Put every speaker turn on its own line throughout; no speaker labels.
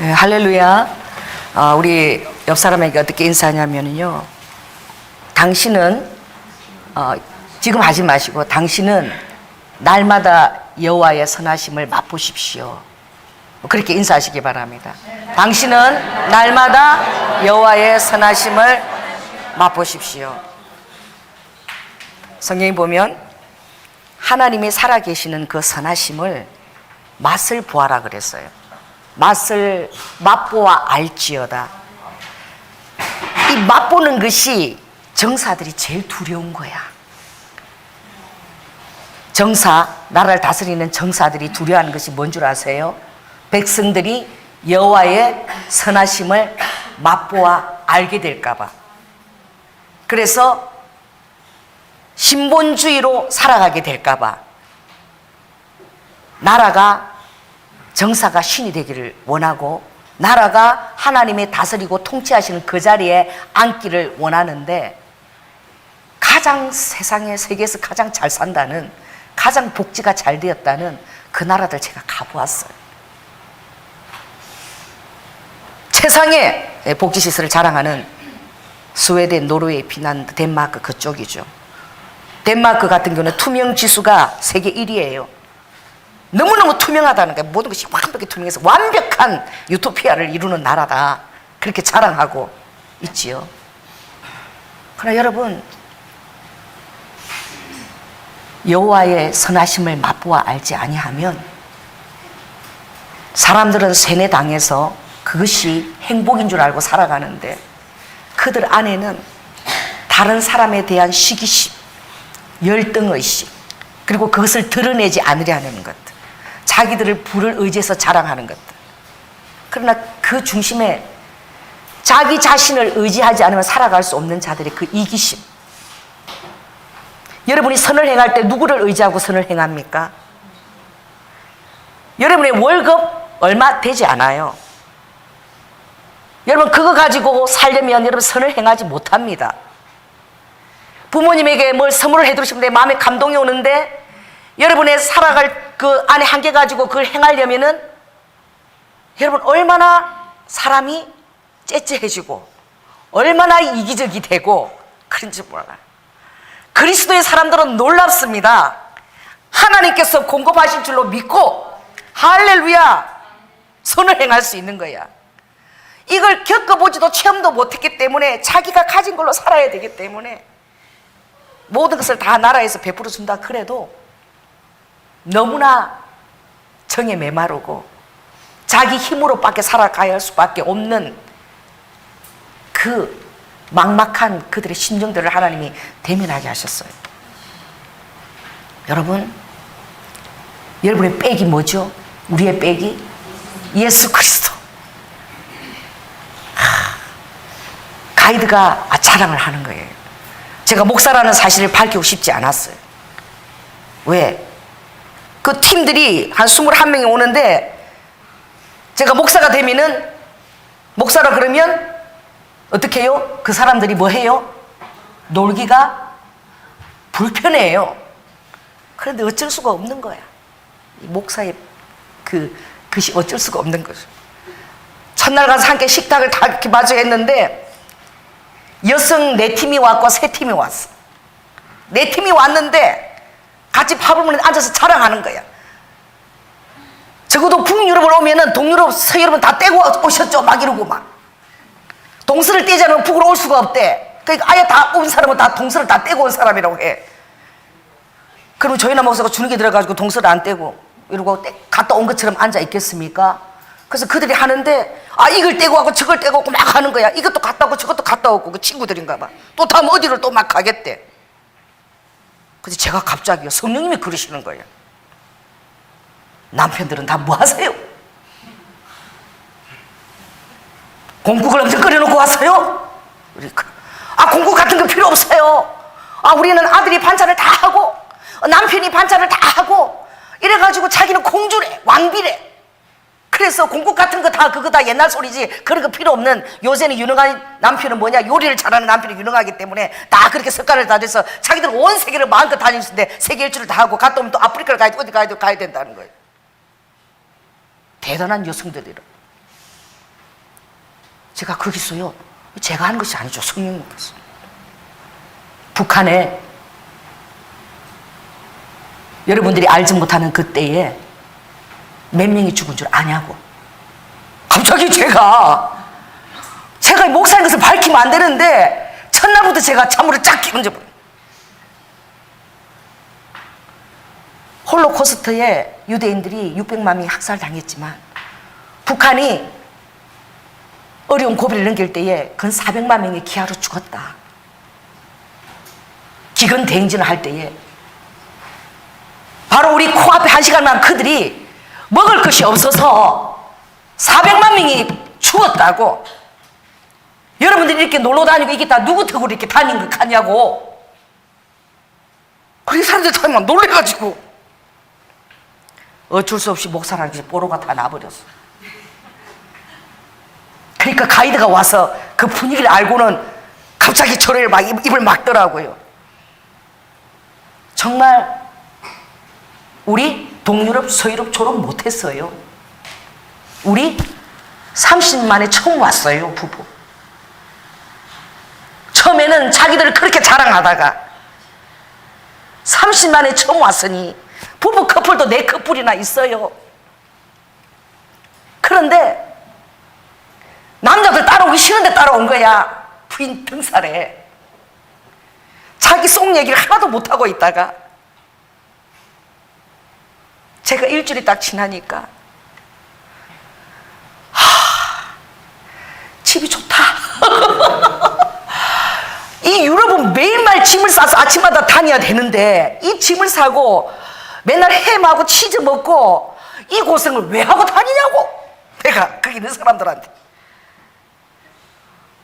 네, 할렐루야. 우리 옆 사람에게 어떻게 인사하냐면요. 당신은 지금 하지 마시고 당신은 날마다 여호와의 선하심을 맛보십시오. 그렇게 인사하시기 바랍니다. 당신은 날마다 여호와의 선하심을 맛보십시오. 성경에 보면 하나님이 살아계시는 그 선하심을 맛을 보아라 그랬어요. 맛을 맛보아 알지어다. 이 맛보는 것이 정사들이 제일 두려운 거야. 정사, 나라를 다스리는 정사들이 두려워하는 것이 뭔 줄 아세요? 백성들이 여호와의 선하심을 맛보아 알게 될까 봐. 그래서 신본주의로 살아가게 될까 봐. 나라가 정사가 신이 되기를 원하고 나라가 하나님의 다스리고 통치하시는 그 자리에 앉기를 원하는데 가장 세상에 세계에서 가장 잘 산다는 가장 복지가 잘 되었다는 그 나라들 제가 가보았어요. 최상의 복지시설을 자랑하는 스웨덴, 노르웨이, 핀란드, 덴마크 그쪽이죠. 덴마크 같은 경우는 투명지수가 세계 1위예요. 너무너무 투명하다는 거예요. 모든 것이 완벽히 투명해서 완벽한 유토피아를 이루는 나라다. 그렇게 자랑하고 있지요. 그러나 여러분, 여호와의 선하심을 맛보아 알지 아니하면 사람들은 세뇌당해서 그것이 행복인 줄 알고 살아가는데 그들 안에는 다른 사람에 대한 시기심, 열등의식, 그리고 그것을 드러내지 않으려 하는 것들, 자기들을 부를 의지해서 자랑하는 것들. 그러나 그 중심에 자기 자신을 의지하지 않으면 살아갈 수 없는 자들의 그 이기심. 여러분이 선을 행할 때 누구를 의지하고 선을 행합니까? 여러분의 월급 얼마 되지 않아요. 여러분 그거 가지고 살려면 여러분 선을 행하지 못합니다. 부모님에게 뭘 선물을 해드리시는데 마음에 감동이 오는데 여러분의 살아갈 그 안에 한계 가지고 그걸 행하려면은 여러분 얼마나 사람이 째째해지고 얼마나 이기적이 되고 그런지 몰라요. 그리스도의 사람들은 놀랍습니다. 하나님께서 공급하실 줄로 믿고 할렐루야 선을 행할 수 있는 거야. 이걸 겪어보지도 체험도 못했기 때문에 자기가 가진 걸로 살아야 되기 때문에 모든 것을 다 나라에서 베풀어 준다 그래도 너무나 정에 메마르고 자기 힘으로 밖에 살아가야 할 수밖에 없는 그 막막한 그들의 심정들을 하나님이 대면하게 하셨어요. 여러분의 백이 뭐죠? 우리의 백이 예수 그리스도. 가이드가 자랑을 하는 거예요. 제가 목사라는 사실을 밝히고 싶지 않았어요. 왜? 그 팀들이 한 21명이 오는데 제가 목사가 되면은 목사라 그러면 어떻게 해요? 그 사람들이 뭐 해요? 놀기가 불편해요. 그런데 어쩔 수가 없는 거야. 목사의 그것이 어쩔 수가 없는 거죠. 첫날 가서 함께 식탁을 다 이렇게 마주했는데 여성 4팀이 왔고 3팀이 왔어. 4팀이 왔는데 같이 밥을 먹는데 앉아서 자랑하는 거야. 적어도 북유럽을 오면은 동유럽, 서유럽은 다 떼고 오셨죠? 막 이러고 막. 동서를 떼지 않으면 북으로 올 수가 없대. 그러니까 아예 다 온 사람은 다 동서를 다 떼고 온 사람이라고 해. 그러면 조이나 목사가 주눅이 들어가지고 동서를 안 떼고 이러고 갔다 온 것처럼 앉아 있겠습니까? 그래서 그들이 하는데 이걸 떼고 하고 저걸 떼고 하고 막 하는 거야. 이것도 갔다 오고 저것도 갔다 오고 그 친구들인가 봐. 또 다음 어디를 또 막 가겠대. 근데 제가 갑자기요 성령님이 그러시는 거예요. 남편들은 다 뭐 하세요? 공국을 엄청 끓여놓고 왔어요? 그러니까 공국 같은 거 필요 없어요. 우리는 아들이 반찬을 다 하고 남편이 반찬을 다 하고 이래가지고 자기는 공주래, 왕비래. 그래서 공국 같은 거 다 그거 다 옛날 소리지 그런 거 필요 없는. 요새는 유능한 남편은 뭐냐, 요리를 잘하는 남편이 유능하기 때문에 다 그렇게 습관을 다 돼서 자기들은 온 세계를 마음껏 다니는데 세계 일주를 다 하고 갔다 오면 또 아프리카를 가야 돼, 어디 가야 돼, 가야 된다는 거예요. 대단한 여성들이라. 제가 거기서요, 제가 하는 것이 아니죠. 성령님께서. 북한에 여러분들이 알지 못하는 그때에 몇 명이 죽은 줄 아냐고. 갑자기 제가 목사인 것을 밝히면 안 되는데 첫날부터 제가 참으로 쫙 끼얹어버려요. 홀로코스트에 유대인들이 600만 명이 학살당했지만 북한이 어려운 고비를 넘길 때에 근 400만 명이 기아로 죽었다. 기근 대행진을 할 때에 바로 우리 코앞에 1시간만 그들이 먹을 것이 없어서 400만 명이 죽었다고. 여러분들이 이렇게 놀러 다니고 이게 다 누구 덕으로 이렇게 다니는 거 가냐고. 그게 사람들 다 놀래가지고 어쩔 수 없이 목사라는 게 뽀로가 다 나버렸어. 그러니까 가이드가 와서 그 분위기를 알고는 갑자기 저를 막 입을 막더라고요. 정말 우리 동유럽, 서유럽 졸업 못했어요. 우리 30년 만에 처음 왔어요, 부부. 처음에는 자기들을 그렇게 자랑하다가 30년 만에 처음 왔으니 부부 커플도 4커플이나 있어요. 그런데 남자들 따라오기 싫은데 따라온 거야. 부인 등살에 자기 속 얘기를 하나도 못하고 있다가 제가 일주일이 딱 지나니까 집이 좋다. 이 유럽은 매일매일 짐을 싸서 아침마다 다녀야 되는데 이 짐을 사고 맨날 햄하고 치즈 먹고 이 고생을 왜 하고 다니냐고. 내가 거기 있는 사람들한테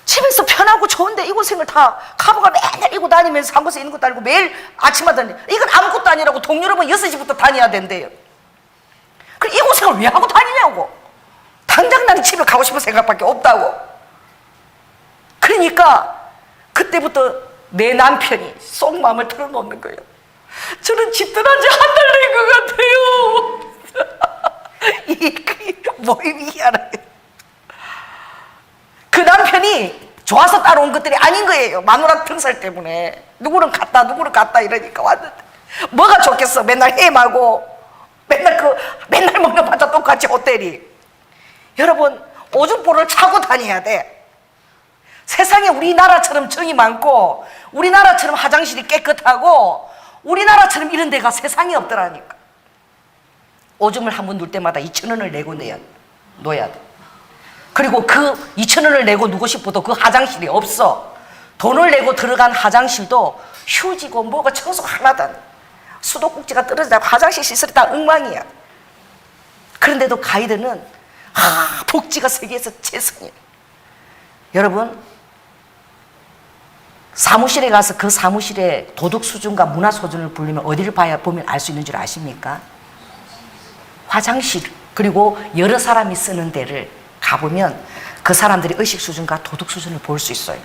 집에서 편하고 좋은데 이 고생을 다 카보가 맨날 이고 다니면서 한 곳에 있는 것도 아니고 매일 아침마다 이건 아무것도 아니라고. 동유럽은 6시부터 다녀야 된대요. 그럼 이 고생을 왜 하고 다니냐고. 당장 나는 집에 가고 싶은 생각밖에 없다고. 그러니까 그때부터 내 남편이 속마음을 털어놓는 거예요. 저는 집 떠난 지 한 달 된 것 같아요. 이 모임이 희한하게. 그 남편이 좋아서 따라온 것들이 아닌 거예요. 마누라 등살 때문에. 누구는 갔다 이러니까 왔는데 뭐가 좋겠어. 맨날 햄하고 맨날 먹는 반찬 똑같이 호텔이. 여러분, 오줌볼을 차고 다녀야 돼. 세상에 우리나라처럼 정이 많고 우리나라처럼 화장실이 깨끗하고 우리나라처럼 이런 데가 세상에 없더라니까. 오줌을 한 번 누울 때마다 2,000원을 내고 놓아야 돼. 그리고 그 2,000원을 내고 누고 싶어도 그 화장실이 없어. 돈을 내고 들어간 화장실도 휴지고 뭐가 청소가 하나도 안 돼. 수도꼭지가 떨어지다 화장실 시설이 다 엉망이야. 그런데도 가이드는 복지가 세계에서 최선이에요. 여러분, 사무실에 가서 그 사무실의 도덕 수준과 문화 수준을 보려면 어디를 보면 알 수 있는 줄 아십니까? 화장실, 그리고 여러 사람이 쓰는 데를 가보면 그 사람들의 의식 수준과 도덕 수준을 볼 수 있어요.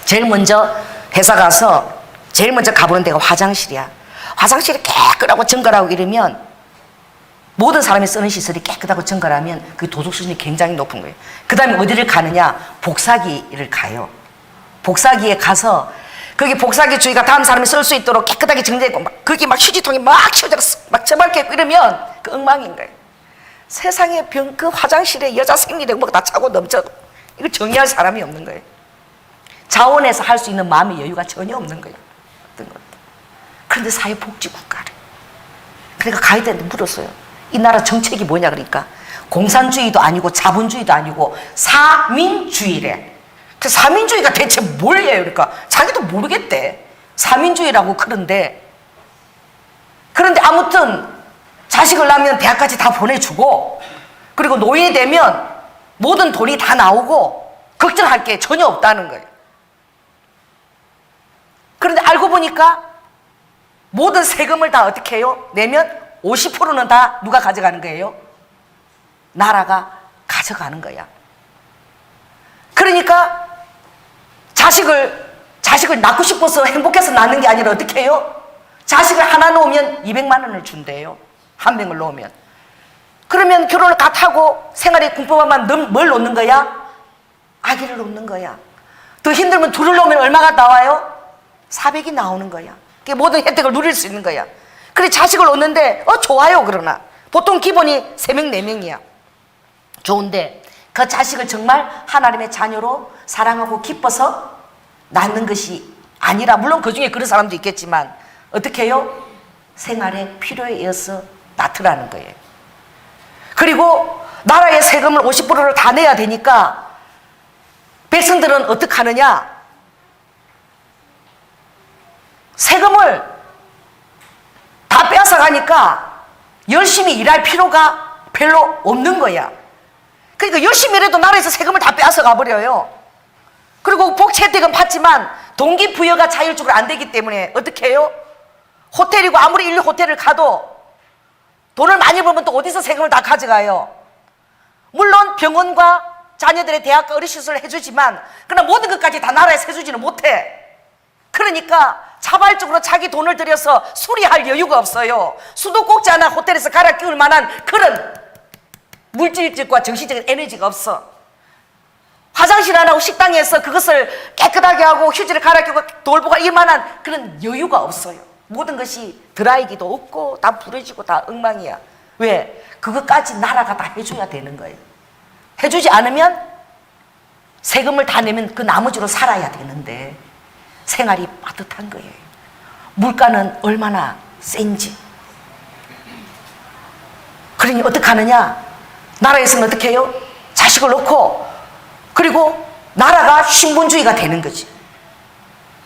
제일 먼저 회사 가서 제일 먼저 가보는 데가 화장실이야. 화장실이 깨끗하고 정갈하고 이러면 모든 사람이 쓰는 시설이 깨끗하고 정갈하면 그 도덕 수준이 굉장히 높은 거예요. 그 다음에 어디를 가느냐? 복사기를 가요. 복사기에 가서 거기 복사기 주위가 다음 사람이 쓸 수 있도록 깨끗하게 정리되고 거기 막 휴지통이 막 치워져서 막 처박혀 있고 이러면 그 엉망인 거예요. 세상에 그 화장실에 여자 생리대 뭐가 다 차고 넘쳐. 이거 정리할 사람이 없는 거예요. 자원해서 할 수 있는 마음의 여유가 전혀 없는 거예요. 어떤 것도. 그런데 사회복지국가를. 그러니까 가이드한테 물었어요. 이 나라 정책이 뭐냐 그러니까 공산주의도 아니고 자본주의도 아니고 사민주의래. 그 사민주의가 대체 뭘예요? 그러니까 자기도 모르겠대. 사민주의라고. 그런데 아무튼 자식을 낳으면 대학까지 다 보내주고 그리고 노인이 되면 모든 돈이 다 나오고 걱정할 게 전혀 없다는 거예요. 그런데 알고 보니까 모든 세금을 다 어떻게 해요? 내면 50%는 다 누가 가져가는 거예요? 나라가 가져가는 거야. 그러니까 자식을 낳고 싶어서 행복해서 낳는 게 아니라 어떻게 해요? 자식을 하나 놓으면 200만 원을 준대요. 한 명을 놓으면. 그러면 결혼을 갓 하고 생활에 궁금하면 뭘 놓는 거야? 아기를 놓는 거야. 더 힘들면 둘을 놓으면 얼마가 나와요? 400이 나오는 거야. 그게 모든 혜택을 누릴 수 있는 거야. 그래 자식을 놓는데 좋아요. 그러나 보통 기본이 3명 4명이야. 좋은데 그 자식을 정말 하나님의 자녀로 사랑하고 기뻐서 낳는 것이 아니라, 물론 그 중에 그런 사람도 있겠지만 어떻게 해요? 생활의 필요에 의해서 낳더라는 거예요. 그리고 나라의 세금을 50%를 다 내야 되니까 백성들은 어떻게 하느냐? 세금을 다 빼앗아가니까 열심히 일할 필요가 별로 없는 거야. 그러니까 열심히 일해도 나라에서 세금을 다 빼앗아가 버려요. 그리고 복지 혜택은 받지만 동기부여가 자율적으로 안 되기 때문에 어떻게 해요? 호텔이고 아무리 1, 호텔을 가도 돈을 많이 벌면 또 어디서 세금을 다 가져가요? 물론 병원과 자녀들의 대학과 어린이시설을 해주지만 그러나 모든 것까지 다 나라에서 해주지는 못해. 그러니까 자발적으로 자기 돈을 들여서 수리할 여유가 없어요. 수도꼭지 하나 호텔에서 갈아 끼울 만한 그런 물질적과 정신적인 에너지가 없어. 화장실 하나 식당에서 그것을 깨끗하게 하고 휴지를 갈아 끼우고 돌보고 이만한 그런 여유가 없어요. 모든 것이 드라이기도 없고 다 부러지고 다 엉망이야. 왜? 그것까지 나라가 다 해줘야 되는 거예요. 해주지 않으면 세금을 다 내면 그 나머지로 살아야 되는데 생활이 빠듯한 거예요. 물가는 얼마나 센지. 그러니 어떻게 하느냐? 나라에서는 어떻게 해요? 자식을 놓고 그리고 나라가 신분주의가 되는 거지.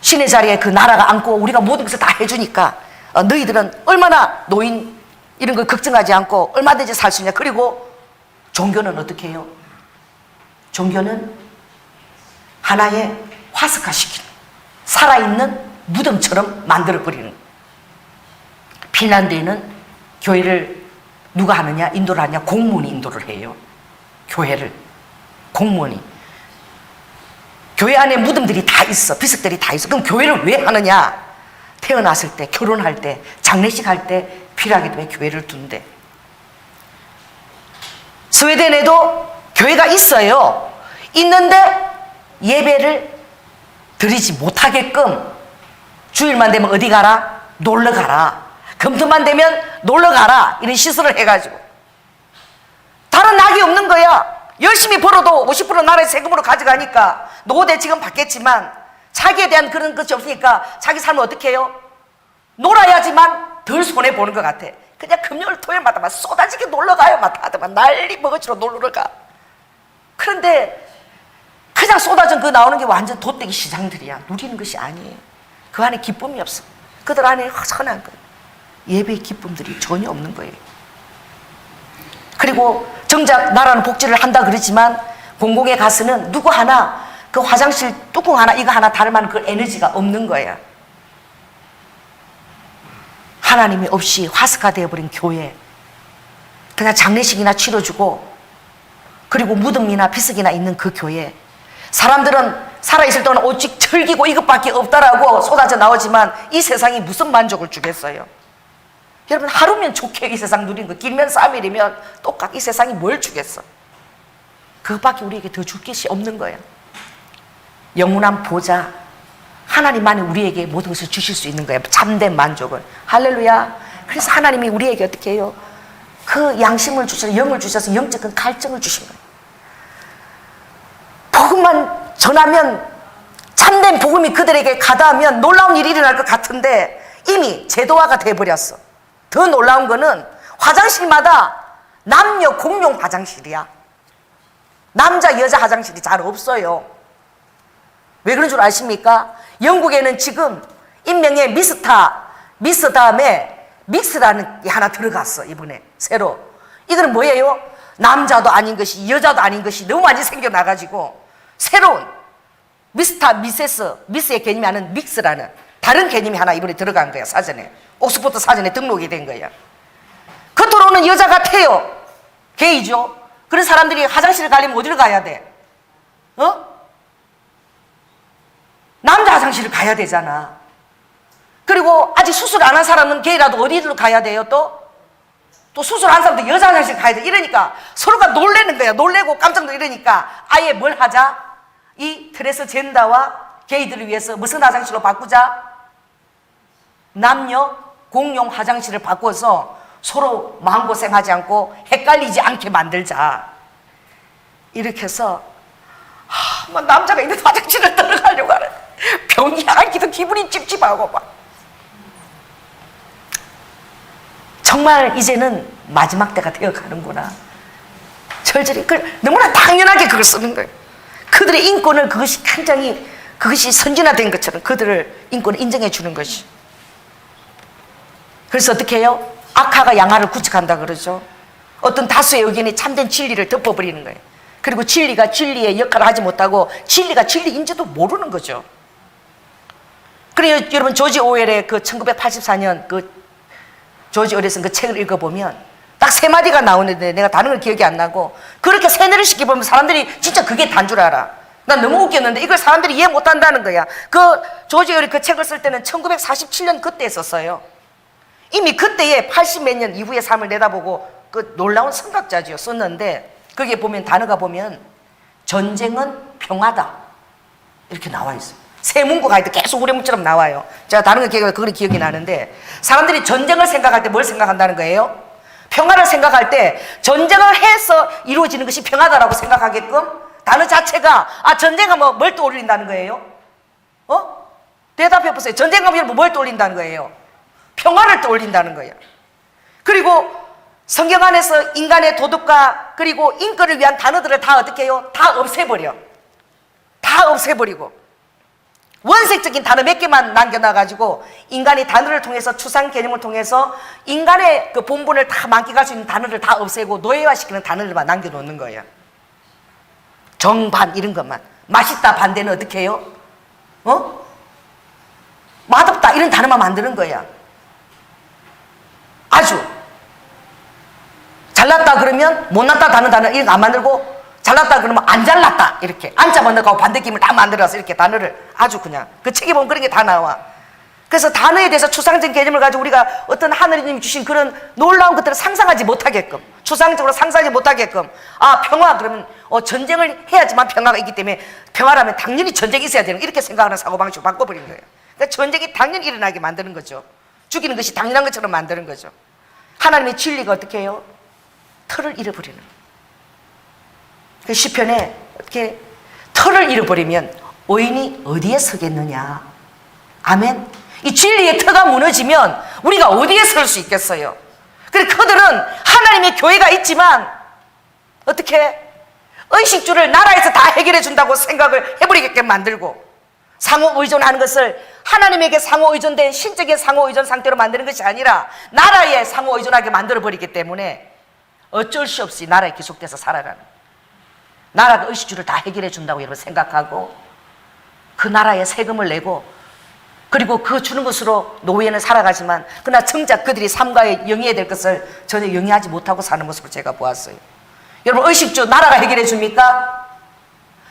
신의 자리에 그 나라가 앉고 우리가 모든 것을 다 해주니까 너희들은 얼마나 노인 이런 걸 걱정하지 않고 얼마든지 살 수 있냐. 그리고 종교는 어떻게 해요? 종교는 하나의 화석화시키는 살아있는 무덤처럼 만들어버리는. 핀란드에는 교회를 누가 하느냐? 인도를 하느냐? 공무원이 인도를 해요. 교회를. 공무원이. 교회 안에 무덤들이 다 있어. 비석들이 다 있어. 그럼 교회를 왜 하느냐? 태어났을 때, 결혼할 때, 장례식 할 때 필요하기 때문에 교회를 둔대. 스웨덴에도 교회가 있어요. 있는데 예배를 드리지 못하게끔 주일만 되면 어디 가라? 놀러 가라. 금토만 되면 놀러 가라. 이런 시설을 해가지고 다른 낙이 없는 거야. 열심히 벌어도 50% 나라의 세금으로 가져가니까 노후대책은 받겠지만 자기에 대한 그런 것이 없으니까 자기 삶을 어떻게 해요? 놀아야지만 덜 손해보는 것 같아. 그냥 금요일 토요일마다 막 쏟아지게 놀러가요. 막 다들 막 난리 먹어치러 놀러 가. 그런데 그냥 쏟아진 그 나오는 게 완전 돗대기 시장들이야. 누리는 것이 아니에요. 그 안에 기쁨이 없어. 그들 안에 선한 거예요. 예배의 기쁨들이 전혀 없는 거예요. 그리고 정작 나라는 복지를 한다 그러지만 공공에 가서는 누구 하나 그 화장실 뚜껑 하나 이거 하나 다를 만한 그 에너지가 없는 거야. 하나님이 없이 화석화되어버린 교회. 그냥 장례식이나 치러주고 그리고 무덤이나 비석이나 있는 그 교회. 사람들은 살아있을 동안 오직 철기고 이것밖에 없다라고 쏟아져 나오지만 이 세상이 무슨 만족을 주겠어요? 여러분 하루면 좋게 이 세상 누린 거 길면 3일이면 똑같이 이 세상이 뭘 주겠어? 그것밖에 우리에게 더 줄 것이 없는 거예요. 영원한 보좌 하나님만이 우리에게 모든 것을 주실 수 있는 거예요. 참된 만족을. 할렐루야. 그래서 하나님이 우리에게 어떻게 해요? 그 양심을 주셔서 영을 주셔서 영적인 갈증을 주신 거예요. 복음만 전하면 참된 복음이 그들에게 가닿으면 놀라운 일이 일어날 것 같은데 이미 제도화가 돼버렸어. 더 놀라운 거는 화장실마다 남녀 공용 화장실이야. 남자 여자 화장실이 잘 없어요. 왜 그런 줄 아십니까? 영국에는 지금 인명에 미스 다음에 믹스라는 게 하나 들어갔어. 이번에 새로. 이거는 뭐예요? 남자도 아닌 것이 여자도 아닌 것이 너무 많이 생겨나가지고 새로운 미스의 개념이 아닌 믹스라는 다른 개념이 하나 이번에 들어간 거야. 사전에 옥스퍼드 사전에 등록이 된 거야. 겉으로는 여자 같아요. 게이죠. 그런 사람들이 화장실을 가려면 어디를 가야 돼? 남자 화장실을 가야 되잖아. 그리고 아직 수술 안 한 사람은 게이라도 어디로 가야 돼요? 또 수술한 사람도 여자 화장실 가야 돼. 이러니까 서로가 놀래는 거야. 놀래고 깜짝 놀라니까 아예 뭘 하자? 이 트랜스젠더와 게이들을 위해서 무슨 화장실로 바꾸자? 남녀 공용 화장실을 바꿔서 서로 마음고생하지 않고 헷갈리지 않게 만들자. 이렇게 해서 뭐 남자가 있는 화장실을 들어가려고 하는 병이 아기도 기분이 찝찝하고 막. 정말 이제는 마지막 때가 되어가는구나. 절절히 너무나 당연하게 그걸 쓰는 거예요. 그들의 인권을 그것이 굉장히 그것이 선진화된 것처럼 그들을 인권을 인정해 주는 것이. 그래서 어떻게 해요? 악화가 양화를 구축한다 그러죠. 어떤 다수의 의견이 참된 진리를 덮어버리는 거예요. 그리고 진리가 진리의 역할을 하지 못하고 진리가 진리인지도 모르는 거죠. 그래요. 여러분 조지 오웰의 그 1984년 그 조지 오웰이 쓴 그 책을 읽어보면 딱 세 마디가 나오는데 내가 다른 걸 기억이 안 나고 그렇게 세뇌를 시켜보면 사람들이 진짜 그게 단 줄 알아. 난 너무 웃겼는데 이걸 사람들이 이해 못한다는 거야. 그 조지 오웰이 그 책을 쓸 때는 1947년 그때 썼어요. 이미 그때에 80 몇 년 이후의 삶을 내다보고 그 놀라운 선각자지요 썼는데 거기에 보면 단어가 보면 전쟁은 평화다 이렇게 나와 있어요. 새 문구가 있는데 계속 우레문처럼 나와요. 제가 다른 거 기억이 그건 기억이 나는데 사람들이 전쟁을 생각할 때 뭘 생각한다는 거예요? 평화를 생각할 때 전쟁을 해서 이루어지는 것이 평화다라고 생각하게끔 단어 자체가 전쟁하면 뭘 떠올린다는 거예요? 대답해 보세요. 전쟁하면 뭘 떠올린다는 거예요? 평화를 떠올린다는 거예요. 그리고 성경 안에서 인간의 도덕과 그리고 인권을 위한 단어들을 다 어떻게 해요? 다 없애버려. 다 없애버리고 원색적인 단어 몇 개만 남겨놔가지고 인간이 단어를 통해서 추상 개념을 통해서 인간의 그 본분을 다 만끽할 수 있는 단어를 다 없애고 노예화시키는 단어들만 남겨놓는 거예요. 정반 이런 것만. 맛있다 반대는 어떻게 해요? 맛없다 이런 단어만 만드는 거야. 아주 잘났다 그러면 못났다 단어 이런 거 안 만들고 잘났다 그러면 안 잘났다 이렇게 안자만 넣고 반대낌을 다 만들어서 이렇게 단어를 아주 그냥 그 책에 보면 그런 게 다 나와. 그래서 단어에 대해서 추상적인 개념을 가지고 우리가 어떤 하느님이 주신 그런 놀라운 것들을 상상하지 못하게끔 추상적으로 상상하지 못하게끔 평화 그러면 전쟁을 해야지만 평화가 있기 때문에 평화라면 당연히 전쟁이 있어야 되는 이렇게 생각하는 사고방식을 바꿔버린 거예요. 그러니까 전쟁이 당연히 일어나게 만드는 거죠. 죽이는 것이 당연한 것처럼 만드는 거죠. 하나님의 진리가 어떻게 해요? 틀을 잃어버리는 거예요. 그 시편에 이렇게 틀을 잃어버리면 의인이 어디에 서겠느냐. 아멘. 이 진리의 터가 무너지면 우리가 어디에 설 수 있겠어요? 그래서 그들은 하나님의 교회가 있지만 어떻게 의식주를 나라에서 다 해결해 준다고 생각을 해버리게끔 만들고 상호 의존하는 것을 하나님에게 상호 의존된 신적인 상호 의존 상태로 만드는 것이 아니라 나라에 상호 의존하게 만들어 버리기 때문에 어쩔 수 없이 나라에 기속돼서 살아가는 나라가 의식주를 다 해결해 준다고 여러분 생각하고 그 나라에 세금을 내고 그리고 그 주는 것으로 노예는 살아가지만 그러나 정작 그들이 삶과에 영위해야 될 것을 전혀 영위하지 못하고 사는 모습을 제가 보았어요. 여러분 의식주 나라가 해결해 줍니까?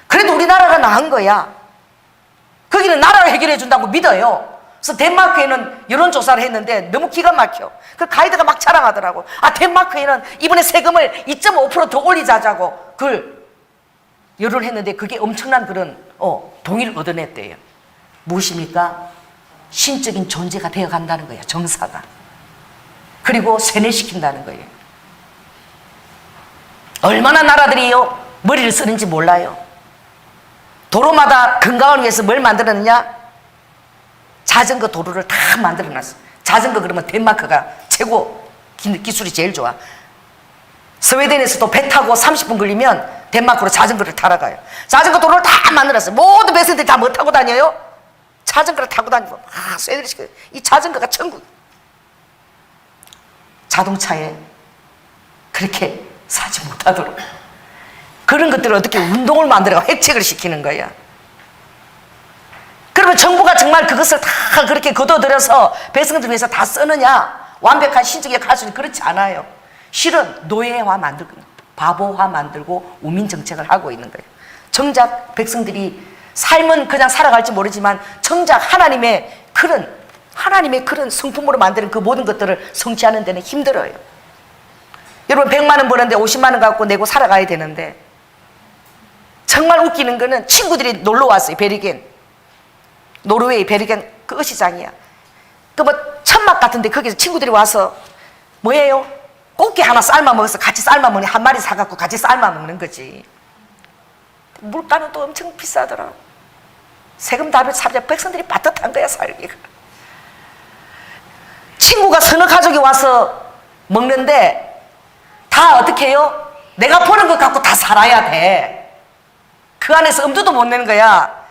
그래도 우리나라가 나은 거야. 거기는 나라가 해결해 준다고 믿어요. 그래서 덴마크에는 여론조사를 했는데 너무 기가 막혀. 그 가이드가 막 자랑하더라고. 덴마크에는 이번에 세금을 2.5% 더 올리자고 그걸 여론했는데 그게 엄청난 그런 동의를 얻어냈대요. 무엇입니까? 신적인 존재가 되어간다는 거예요. 정사가. 그리고 세뇌시킨다는 거예요. 얼마나 나라들이요 머리를 쓰는지 몰라요. 도로마다 건강을 위해서 뭘 만들었느냐? 자전거 도로를 다 만들어놨어. 자전거 그러면 덴마크가 최고 기술이 제일 좋아. 스웨덴에서도 배 타고 30분 걸리면 덴마크로 자전거를 타러 가요. 자전거 도로를 다 만들었어요. 모든 백성들이 다 뭐 타고 다녀요? 자전거를 타고 다니고 스웨덴이 시켜요. 이 자전거가 천국. 자동차에 그렇게 사지 못하도록 그런 것들을 어떻게 운동을 만들어가 획책을 시키는 거야. 그러면 정부가 정말 그것을 다 그렇게 거둬들여서 백성들 위해서 다 쓰느냐? 완벽한 신적인 가수는 그렇지 않아요. 실은 노예화 만들고 바보화 만들고 우민정책을 하고 있는 거예요. 정작 백성들이 삶은 그냥 살아갈지 모르지만 정작 하나님의 그런 성품으로 만드는 그 모든 것들을 성취하는 데는 힘들어요. 여러분 100만 원 버는데 50만 원 갖고 내고 살아가야 되는데 정말 웃기는 거는 친구들이 놀러 왔어요. 베르겐, 노르웨이 베르겐 그 어시장이야. 그 뭐 천막 같은데 거기서 친구들이 와서 뭐예요? 꽃게 하나 삶아 먹어서 같이 삶아 먹는, 한 마리 사갖고 같이 삶아 먹는 거지. 물가는 또 엄청 비싸더라. 세금 다 삽자 백성들이 빠듯한 거야, 살기가. 친구가 서너 가족이 와서 먹는데 다 어떻게 해요? 내가 버는 것 갖고 다 살아야 돼. 그 안에서 엄두도 못 내는 거야.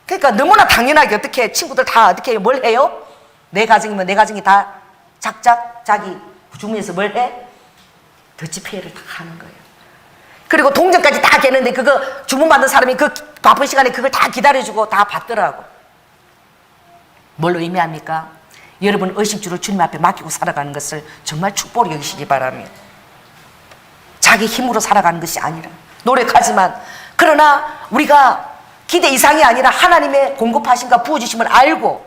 그러니까 너무나 당연하게 어떻게 해? 친구들 다 어떻게 해요? 뭘 해요? 내 가정이면 내 가정이 다 작작 자기 주머니에서 뭘 해? 더치페이를 다 하는 거예요. 그리고 동전까지 다 깨는데 그거 주문받는 사람이 그 바쁜 시간에 그걸 다 기다려주고 다 받더라고. 뭘 의미합니까? 여러분 의식주로 주님 앞에 맡기고 살아가는 것을 정말 축복으로 여기시기 바랍니다. 자기 힘으로 살아가는 것이 아니라 노력하지만, 그러나 우리가 기대 이상이 아니라 하나님의 공급하심과 부어주심을 알고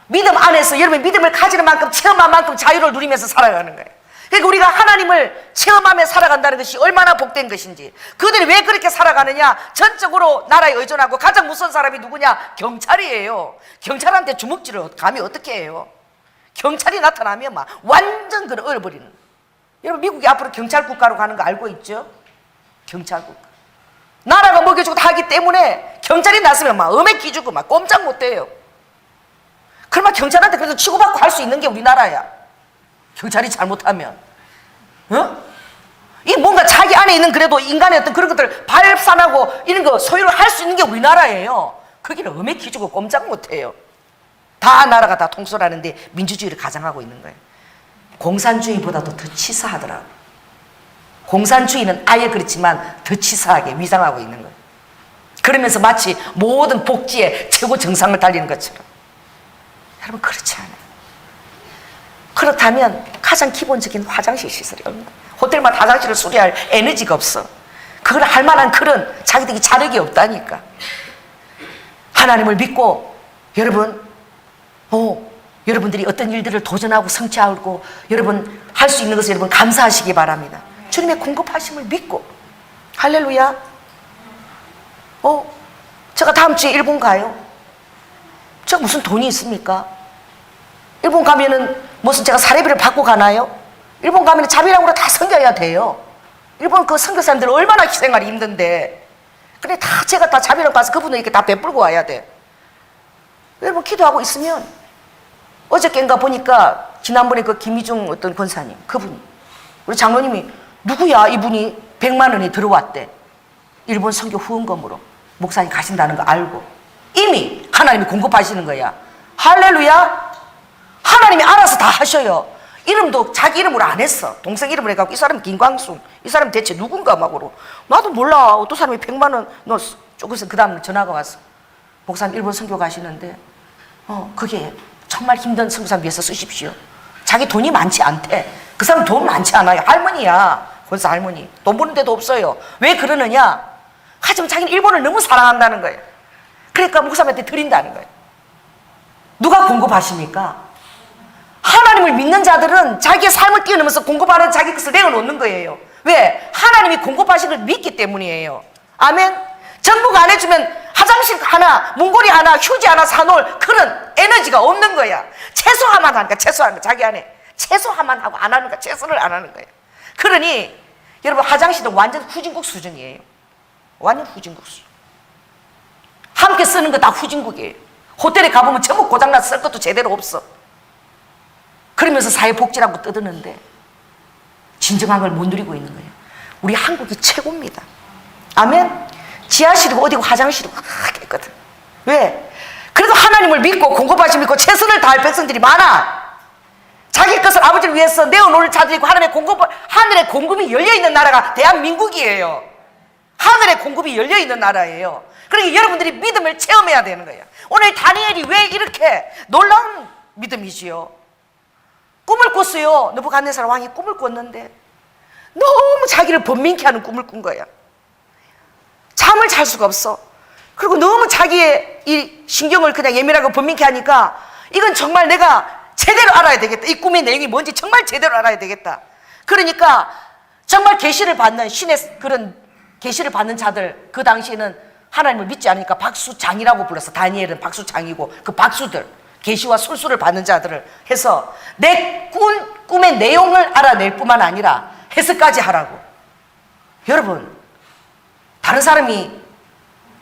믿음 안에서 여러분 믿음을 가지는 만큼 체험한 만큼 자유를 누리면서 살아가는 거예요. 그러니까 우리가 하나님을 체험하며 살아간다는 것이 얼마나 복된 것인지. 그들이 왜 그렇게 살아가느냐? 전적으로 나라에 의존하고 가장 무서운 사람이 누구냐? 경찰이에요. 경찰한테 주먹질을 감히 어떻게 해요? 경찰이 나타나면 막 완전 그걸 얼어버리는. 여러분 미국이 앞으로 경찰 국가로 가는 거 알고 있죠? 경찰 국가. 나라가 먹여주고 다 하기 때문에 경찰이 났으면 막 음에 기주고 막 꼼짝 못해요. 그러면 경찰한테 그래도 치고받고 할 수 있는 게 우리나라야. 경찰이 잘못하면, 이 뭔가 자기 안에 있는 그래도 인간의 어떤 그런 것들을 발산하고 이런 거 소유를 할 수 있는 게 우리나라예요. 거기는 음에 기주고 꼼짝 못해요. 다 나라가 다 통솔하는데 민주주의를 가장하고 있는 거예요. 공산주의보다도 더 치사하더라고요. 공산주의는 아예 그렇지만 더 치사하게 위장하고 있는 거예요. 그러면서 마치 모든 복지의 최고 정상을 달리는 것처럼. 여러분 그렇지 않아요. 그렇다면 가장 기본적인 화장실 시설이 없는 거예요. 호텔마다 화장실을 수리할 에너지가 없어. 그걸 할 만한 그런 자기들이 자력이 없다니까. 하나님을 믿고 여러분들이 어떤 일들을 도전하고 성취하고 여러분 할 수 있는 것을 여러분 감사하시기 바랍니다. 주님의 공급하심을 믿고. 할렐루야. 제가 다음 주에 일본 가요. 제가 무슨 돈이 있습니까? 일본 가면은 무슨 제가 사례비를 받고 가나요? 일본 가면 자비랑으로 다 섬겨야 돼요. 일본 그 선교사님들 얼마나 희생하기 힘든데. 근데 다 제가 다 자비랑 가서 그분들에게 다 베풀고 와야 돼. 여러분 기도하고 있으면, 어저께인가 보니까 지난번에 그 김희중 어떤 권사님, 그분이, 우리 장로님이 누구야 이분이 100만 원이 들어왔대. 일본 선교 후원금으로 목사님 가신다는 거 알고 이미 하나님이 공급하시는 거야. 할렐루야. 하나님이 알아서 다 하셔요. 이름도 자기 이름으로 안 했어. 동생 이름으로 해갖고 이 사람 김광순, 이 사람 대체 누군가 막으로. 나도 몰라. 어떤 사람이 100만 원 넣었어. 그래서 그 다음 전화가 왔어. 목사님 일본 선교 가시는데 그게 정말 힘든 선교사님 위해서 쓰십시오. 자기 돈이 많지 않대. 그 사람 돈 많지 않아요. 할머니야. 권사 할머니. 돈 버는 데도 없어요. 왜 그러느냐? 하지만 자기는 일본을 너무 사랑한다는 거예요. 그러니까 목사님한테 드린다는 거예요. 누가 공급하십니까? 하나님을 믿는 자들은 자기의 삶을 뛰어넘어서 공급하는 자기 것을 내어놓는 거예요. 왜? 하나님이 공급하신 걸 믿기 때문이에요. 아멘. 정부가 안 해주면 화장실 하나, 문고리 하나, 휴지 하나 사놓을 그런 에너지가 없는 거야. 최소화만 하니까, 최소화하는 거. 자기 안에 최소화만 하고 안 하는 거, 최소를 안 하는 거예요. 그러니 여러분 화장실은 완전 후진국 수준이에요. 완전 후진국 수준. 함께 쓰는 거 다 후진국이에요. 호텔에 가보면 전부 고장나서 쓸 것도 제대로 없어. 그러면서 사회복지라고 떠드는데 진정한 걸 못 누리고 있는 거예요. 우리 한국이 최고입니다. 아멘. 지하실이고 어디고 화장실이고 깨끗해. 왜? 그래도 하나님을 믿고 공급하심 믿고 최선을 다할 백성들이 많아. 자기 것을 아버지를 위해서 내어놓을 자들이 있고 하늘의 공급이 열려있는 나라가 대한민국이에요. 하늘의 공급이 열려있는 나라예요. 그러니까 여러분들이 믿음을 체험해야 되는 거예요. 오늘 다니엘이 왜 이렇게 놀라운 믿음이지요? 꿈을 꿨어요. 느부갓네살 왕이 꿈을 꿨는데 너무 자기를 번민케 하는 꿈을 꾼 거야. 잠을 잘 수가 없어. 그리고 너무 자기의 이 신경을 그냥 예민하고 번민케 하니까 이건 정말 내가 제대로 알아야 되겠다. 이 꿈의 내용이 뭔지 정말 제대로 알아야 되겠다. 그러니까 정말 계시를 받는 신의 그런 계시를 받는 자들, 그 당시에는 하나님을 믿지 않으니까 박수장이라고 불렀어. 다니엘은 박수장이고 그 박수들, 계시와 술수를 받는 자들을 해서 내 꿈의 내용을 알아낼 뿐만 아니라 해석까지 하라고. 여러분, 다른 사람이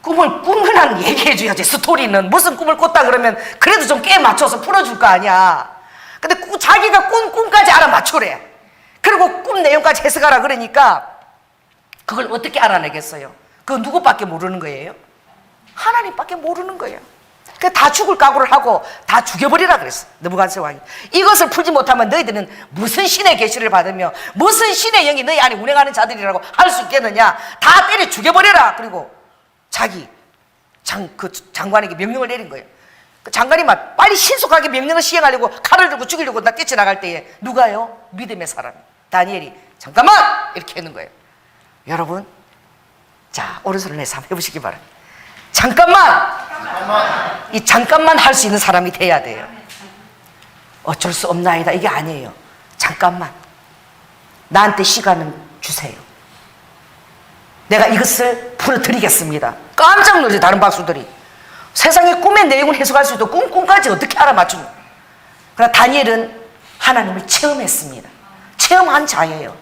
꿈을 꾼 거는 얘기해 줘야지. 스토리는 무슨 꿈을 꿨다 그러면 그래도 좀 꽤 맞춰서 풀어줄 거 아니야. 근데 자기가 꾼 꿈까지 알아맞추래. 그리고 꿈 내용까지 해석하라 그러니까 그걸 어떻게 알아내겠어요? 그거 누구밖에 모르는 거예요? 하나님밖에 모르는 거예요. 다 죽을 각오를 하고 다 죽여버리라 그랬어. 느부갓네살 왕이. 이것을 풀지 못하면 너희들은 무슨 신의 계시를 받으며 무슨 신의 영이 너희 안에 운행하는 자들이라고 할 수 있겠느냐. 다 때려 죽여버려라. 그리고 자기 장관에게 명령을 내린 거예요. 그 장관이 막 빨리 신속하게 명령을 시행하려고 칼을 들고 죽이려고 나 뛰쳐나갈 때에 누가요? 믿음의 사람 다니엘이 잠깐만! 이렇게 하는 거예요. 여러분, 자, 오른손을 내서 한번 해보시기 바랍니다. 잠깐만! 이 잠깐만 할 수 있는 사람이 돼야 돼요. 어쩔 수 없나이다 이게 아니에요. 잠깐만, 나한테 시간을 주세요. 내가 이것을 풀어드리겠습니다. 깜짝 놀라죠. 다른 박수들이. 세상의 꿈의 내용을 해석할 수 있도록 꿈까지 어떻게 알아맞추냐. 그러나 다니엘은 하나님을 체험했습니다. 체험한 자예요.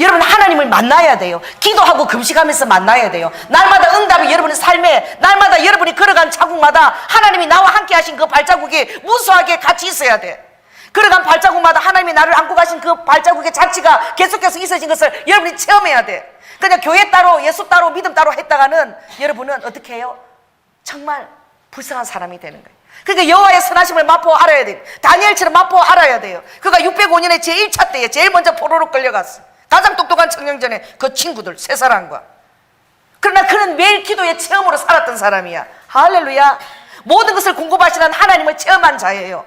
여러분, 하나님을 만나야 돼요. 기도하고 금식하면서 만나야 돼요. 날마다 응답이 여러분의 삶에, 날마다 여러분이 걸어간 자국마다 하나님이 나와 함께 하신 그 발자국이 무수하게 같이 있어야 돼. 걸어간 발자국마다 하나님이 나를 안고 가신 그 발자국의 자취가 계속해서 있어진 것을 여러분이 체험해야 돼. 그냥 교회 따로, 예수 따로, 믿음 따로 했다가는 여러분은 어떻게 해요? 정말 불쌍한 사람이 되는 거예요. 그러니까 여호와의 선하심을 맛보고 알아야 돼요. 다니엘처럼 맛보고 알아야 돼요. 그가 605년에 제1차 때에 제일 먼저 포로로 끌려갔어. 가장 똑똑한 청년전에 그 친구들 세 사람과. 그러나 그는 매일 기도의 체험으로 살았던 사람이야. 할렐루야. 모든 것을 공급하시는 하나님을 체험한 자예요.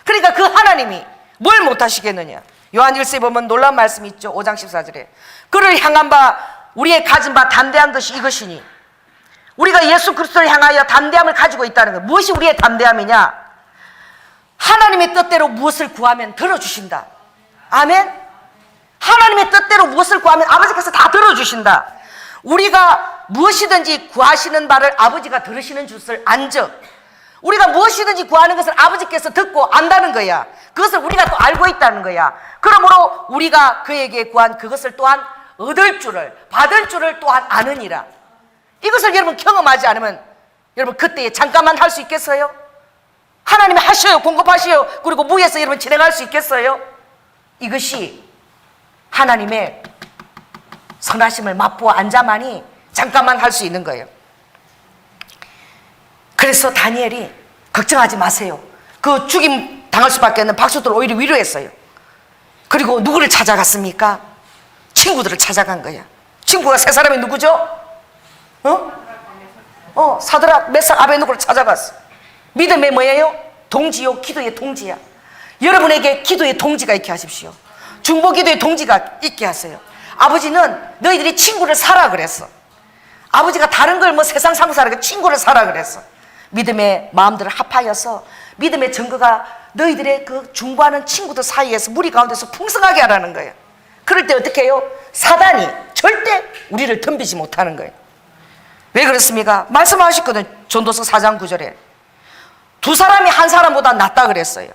그러니까 그 하나님이 뭘 못하시겠느냐. 요한 1서에 보면 놀라운 말씀이 있죠. 5장 14절에 그를 향한 바 우리의 가진 바 담대한 것이 이것이니, 우리가 예수 그리스도를 향하여 담대함을 가지고 있다는 것. 무엇이 우리의 담대함이냐? 하나님의 뜻대로 무엇을 구하면 들어주신다. 아멘. 하나님의 뜻대로 무엇을 구하면 아버지께서 다 들어주신다. 우리가 무엇이든지 구하시는 바를 아버지가 들으시는 줄을 안적. 우리가 무엇이든지 구하는 것을 아버지께서 듣고 안다는 거야. 그것을 우리가 또 알고 있다는 거야. 그러므로 우리가 그에게 구한 그것을 또한 얻을 줄을, 받을 줄을 또한 아느니라. 이것을 여러분 경험하지 않으면 여러분 그때에 잠깐만 할 수 있겠어요? 하나님이 하셔요. 공급하셔요. 그리고 무에서 여러분 진행할 수 있겠어요? 이것이 하나님의 선하심을 맛보아 앉아만이 잠깐만 할 수 있는 거예요. 그래서 다니엘이 걱정하지 마세요. 그 죽임 당할 수밖에 없는 박수들 오히려 위로했어요. 그리고 누구를 찾아갔습니까? 친구들을 찾아간 거야. 친구가 세 사람이 누구죠? 사드락, 메삭, 아베느고를 찾아갔어. 믿음의 뭐예요? 동지요, 기도의 동지야. 여러분에게 기도의 동지가 있게 하십시오. 중보 기도의 동지가 있게 하세요. 아버지는 너희들이 친구를 사라 그랬어. 아버지가 다른 걸 세상 상사라고 친구를 사라 그랬어. 믿음의 마음들을 합하여서 믿음의 증거가 너희들의 그 중보하는 친구들 사이에서 무리 가운데서 풍성하게 하라는 거예요. 그럴 때 어떻게 해요? 사단이 절대 우리를 덤비지 못하는 거예요. 왜 그렇습니까? 말씀하셨거든요. 전도서 4장 9절에 두 사람이 한 사람보다 낫다 그랬어요.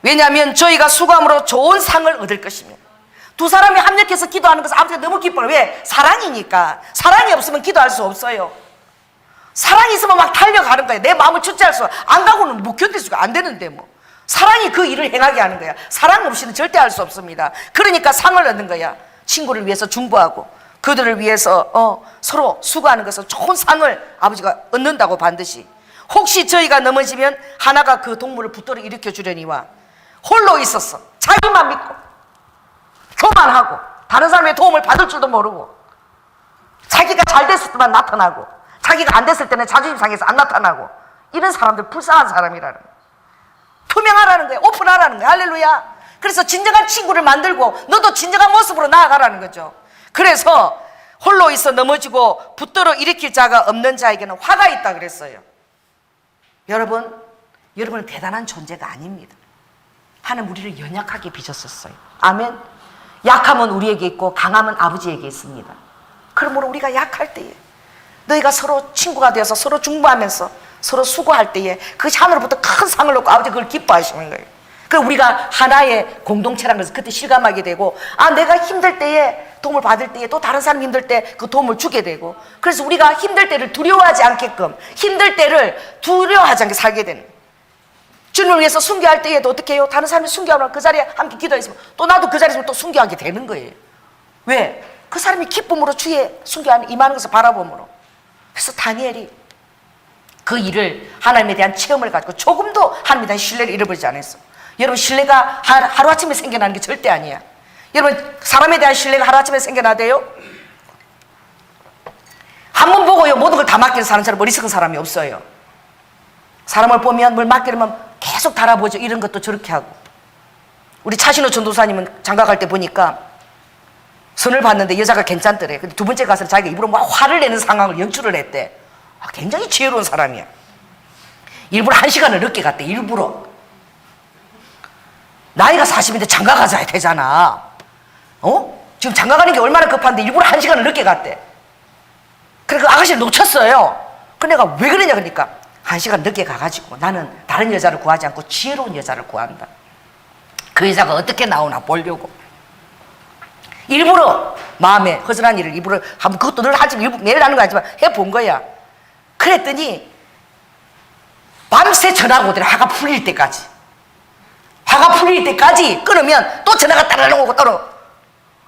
왜냐하면 저희가 수고함으로 좋은 상을 얻을 것이며, 두 사람이 합력해서 기도하는 것은 아버지가 너무 기뻐요. 왜? 사랑이니까. 사랑이 없으면 기도할 수 없어요. 사랑이 있으면 막 달려가는 거예요. 내 마음을 주체할 수, 안 가고는 못 견딜 수가 안 되는데 뭐. 사랑이 그 일을 행하게 하는 거야. 사랑 없이는 절대 할 수 없습니다. 그러니까 상을 얻는 거야. 친구를 위해서 중보하고 그들을 위해서 서로 수고하는 것은 좋은 상을 아버지가 얻는다고 반드시. 혹시 저희가 넘어지면 하나가 그 동물을 붙들어 일으켜 주려니와. 홀로 있었어. 자기만 믿고 교만하고 다른 사람의 도움을 받을 줄도 모르고, 자기가 잘 됐을 때만 나타나고 자기가 안 됐을 때는 자존심 상해서 안 나타나고, 이런 사람들 불쌍한 사람이라는 거예요. 투명하라는 거예요. 오픈하라는 거예요. 할렐루야. 그래서 진정한 친구를 만들고 너도 진정한 모습으로 나아가라는 거죠. 그래서 홀로 있어 넘어지고 붙들어 일으킬 자가 없는 자에게는 화가 있다 그랬어요. 여러분은 대단한 존재가 아닙니다. 하나님 우리를 연약하게 빚었었어요. 아멘. 약함은 우리에게 있고 강함은 아버지에게 있습니다. 그러므로 우리가 약할 때에 너희가 서로 친구가 되어서 서로 중보하면서 서로 수고할 때에 그것이 하늘로부터 큰 상을 놓고 아버지 그걸 기뻐하시는 거예요. 그래서 우리가 하나의 공동체라는 것을 그때 실감하게 되고, 아, 내가 힘들 때에 도움을 받을 때에 또 다른 사람 힘들 때 그 도움을 주게 되고, 그래서 우리가 힘들 때를 두려워하지 않게끔, 힘들 때를 두려워하지 않게 살게 되는 거예요. 주님을 위해서 순교할 때에도 어떻게 해요? 다른 사람이 순교하면 그 자리에 함께 기도했으면 또 나도 그 자리에 있으면 또 순교하게 되는 거예요. 왜? 그 사람이 기쁨으로 주의 순교하는 임하는 것을 바라봄으로. 그래서 다니엘이 그 일을 하나님에 대한 체험을 가지고 조금도 하나님에 대한 신뢰를 잃어버리지 않았어. 여러분, 신뢰가 하루아침에 생겨나는 게 절대 아니야. 여러분, 사람에 대한 신뢰가 하루아침에 생겨나대요? 한 번 보고요 모든 걸 다 맡기는 사람처럼 어리석은 사람이 없어요. 사람을 보면 뭘 맡기려면 계속 달아보죠. 이런 것도 저렇게 하고. 우리 차신호 전도사님은 장가갈 때 보니까 선을 봤는데 여자가 괜찮더래. 근데 두 번째 가서 자기가 일부러 막 화를 내는 상황을 연출을 했대. 아, 굉장히 지혜로운 사람이야. 일부러 1시간을 늦게 갔대. 일부러. 나이가 40인데 장가가자 되잖아. 지금 장가가는 게 얼마나 급한데 일부러 1시간을 늦게 갔대. 그래, 그 아가씨를 놓쳤어요. 근데 내가 왜 그러냐 그러니까 1시간 늦게 가가지고 나는 다른 여자를 구하지 않고 지혜로운 여자를 구한다. 그 여자가 어떻게 나오나 보려고. 일부러 마음에 허전한 일을 일부러 한번, 그것도 늘 하지, 매일 하는 거 아니지만 해본 거야. 그랬더니 밤새 전화가 오더래. 화가 풀릴 때까지. 화가 풀릴 때까지 끊으면 또 전화가 따르릉 오고 따로.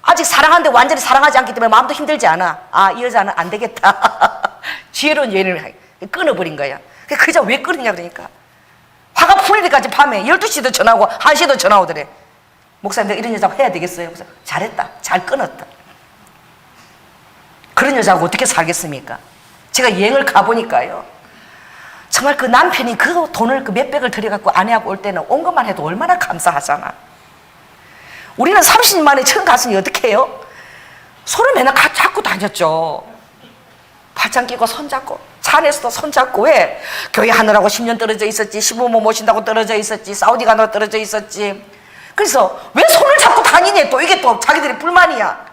아직 사랑하는데 완전히 사랑하지 않기 때문에 마음도 힘들지 않아. 아, 이 여자는 안 되겠다. 지혜로운 여인을 끊어버린 거야. 그 여자 왜 끊었냐 그러니까 화가 풀릴 때까지 밤에 12시도 전화 오고 1시도 전화 오더래. 목사님, 내가 이런 여자하고 해야 되겠어요? 그래서 잘했다. 잘 끊었다. 그런 여자하고 어떻게 살겠습니까? 제가 여행을 가보니까요, 정말 그 남편이 그 돈을 그 몇백을 들여갖고 아내하고 올 때는 온 것만 해도 얼마나 감사하잖아. 우리는 30년 만에 처음 갔으니 어떻게 해요? 손을 맨날 잡고 다녔죠. 팔짱 끼고 손잡고, 차 안에서도 손잡고. 왜? 교회 하느라고 10년 떨어져 있었지, 시부모 모신다고 떨어져 있었지, 사우디 가느라고 떨어져 있었지. 그래서 왜 손을 잡고 다니냐, 또 이게 또 자기들이 불만이야.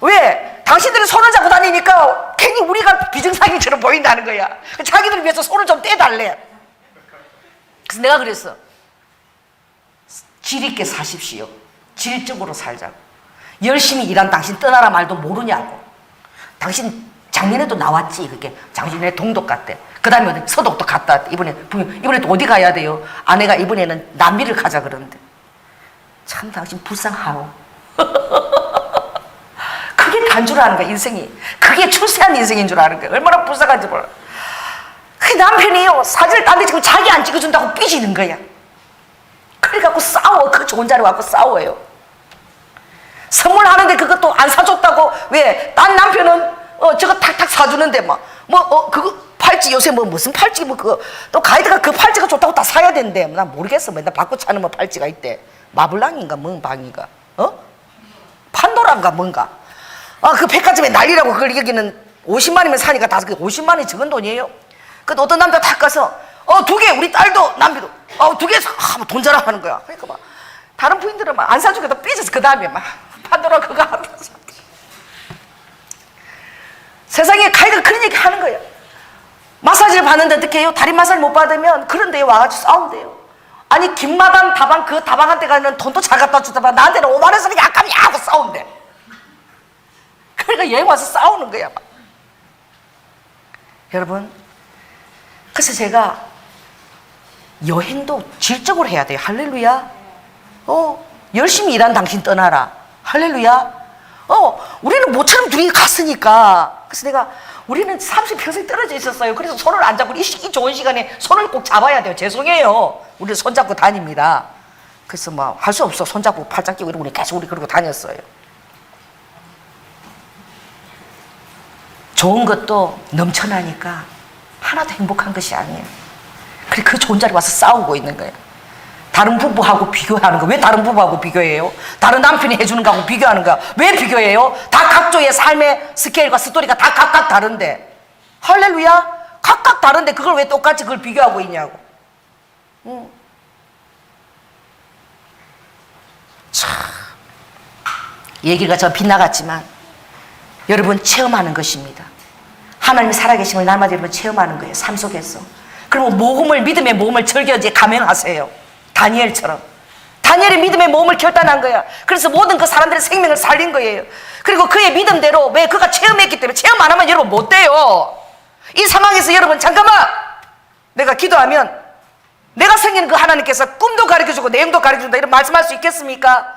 왜? 당신들이 손을 잡고 다니니까 괜히 우리가 비정상인처럼 보인다는 거야. 자기들을 위해서 손을 좀 떼달래. 그래서 내가 그랬어. 질 있게 사십시오. 질적으로 살자고. 열심히 일한 당신 떠나라 말도 모르냐고. 당신 작년에도 나왔지. 그게 작년에 동독 갔대. 그 다음에 서독도 갔다 왔대. 이번에 또 어디 가야 돼요? 아내가 이번에는 남미를 가자 그러는데. 참 당신 불쌍하오. 그게 단 줄 아는 거야, 인생이. 그게 출세한 인생인 줄 아는 거야. 얼마나 불쌍한지 몰라. 그 남편이요, 사진을 딴 데 지금 자기 안 찍어준다고 삐지는 거야. 그래갖고 싸워. 그 좋은 자리 와서 싸워요. 선물하는데 그것도 안 사줬다고. 왜? 딴 남편은 저거 탁탁 사주는데 그거 팔찌, 요새 무슨 팔찌 그거 또 가이드가 그 팔찌가 좋다고 다 사야 된대. 난 모르겠어. 맨날 받고 차는 팔찌가 있대. 마블랑인가 방인가 판도라인가 뭔가. 그 백화점에 난리라고. 그걸 여기는 50만이면 사니까 다 50만이 적은 돈이에요. 그 어떤 남자 탁 가서 2개, 우리 딸도 남비도 2개 돈 자랑하는 거야. 그러니까 막 다른 부인들은 막 안 사주겠다 삐져서 그 다음에 막 판도라 그거 하면서. 세상에 가이드가 그런 얘기 하는 거예요. 마사지를 받는데 어떻게 해요? 다리 마사지 못 받으면 그런 데에 와가지고 싸운대요. 아니, 김마당 다방, 그 다방한테 가면 돈도 잘 갖다 주다가 나한테는 5만 원 쓰는 게 아깝냐 하고 싸운대. 그러니까 여행 와서 싸우는 거야 막. 여러분, 그래서 제가 여행도 질적으로 해야 돼요. 할렐루야. 열심히 일한 당신 떠나라. 할렐루야. 우리는 모처럼 둘이 갔으니까. 그래서 내가, 우리는 30평생 떨어져 있었어요. 그래서 손을 안 잡고 이 좋은 시간에 손을 꼭 잡아야 돼요. 죄송해요. 우리는 손잡고 다닙니다. 그래서 할 수 없어. 손잡고 팔짱 끼고 이러고 계속 우리 그러고 다녔어요. 좋은 것도 넘쳐나니까 하나도 행복한 것이 아니에요. 그래, 그 좋은 자리에 와서 싸우고 있는 거예요. 다른 부부하고 비교하는 거. 왜 다른 부부하고 비교해요? 다른 남편이 해주는 거하고 비교하는 거야. 왜 비교해요? 다 각조의 삶의 스케일과 스토리가 다 각각 다른데. 할렐루야. 각각 다른데 그걸 왜 똑같이 그걸 비교하고 있냐고. 참, 얘기가 저 빗나갔지만 여러분 체험하는 것입니다. 하나님이 살아계심을 날마다 여러분 체험하는 거예요. 삶 속에서. 그리고 모험을, 믿음의 모험을 즐겨 이제 감행하세요. 다니엘처럼. 다니엘이 믿음의 모험을 결단한 거야. 그래서 모든 그 사람들의 생명을 살린 거예요. 그리고 그의 믿음대로, 왜? 그가 체험했기 때문에. 체험 안 하면 여러분 못 돼요. 이 상황에서 여러분 잠깐만, 내가 기도하면 내가 생기는 그 하나님께서 꿈도 가르쳐주고 내용도 가르쳐준다 이런 말씀할 수 있겠습니까?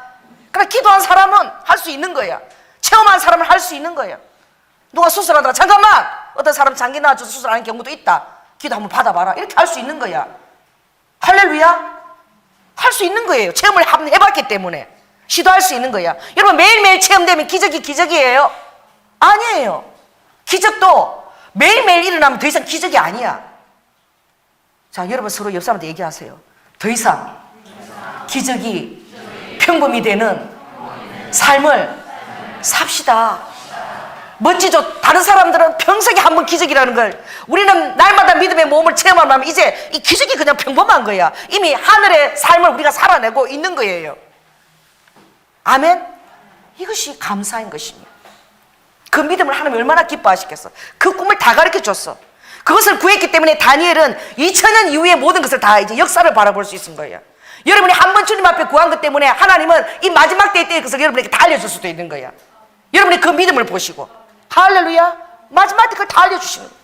그러나 기도한 사람은 할 수 있는 거야. 체험한 사람은 할 수 있는 거야. 누가 수술하다가 잠깐만, 어떤 사람 장기 나와줘서 수술하는 경우도 있다. 기도 한번 받아봐라. 이렇게 할 수 있는 거야. 할렐루야. 할 수 있는 거예요. 체험을 한번 해봤기 때문에. 시도할 수 있는 거야. 여러분 매일매일 체험되면 기적이 기적이에요? 아니에요. 기적도 매일매일 일어나면 더 이상 기적이 아니야. 자, 여러분 서로 옆 사람한테 얘기하세요. 더 이상 기적이 평범이 되는 삶을 삽시다. 멋지죠? 다른 사람들은 평생에 한 번 기적이라는 걸, 우리는 날마다 믿음의 모험을 체험하면 이제 이 기적이 그냥 평범한 거야. 이미 하늘의 삶을 우리가 살아내고 있는 거예요. 아멘? 이것이 감사인 것입니다. 그 믿음을 하나님 얼마나 기뻐하시겠어. 그 꿈을 다 가르쳐줬어. 그것을 구했기 때문에 다니엘은 2000년 이후의 모든 것을 다 이제 역사를 바라볼 수 있는 거예요. 여러분이 한 번 주님 앞에 구한 것 때문에 하나님은 이 마지막 때의 것을 여러분에게 다 알려줄 수도 있는 거야. 여러분이 그 믿음을 보시고, 할렐루야, 마지막 때 그걸 다 알려주시는 거야.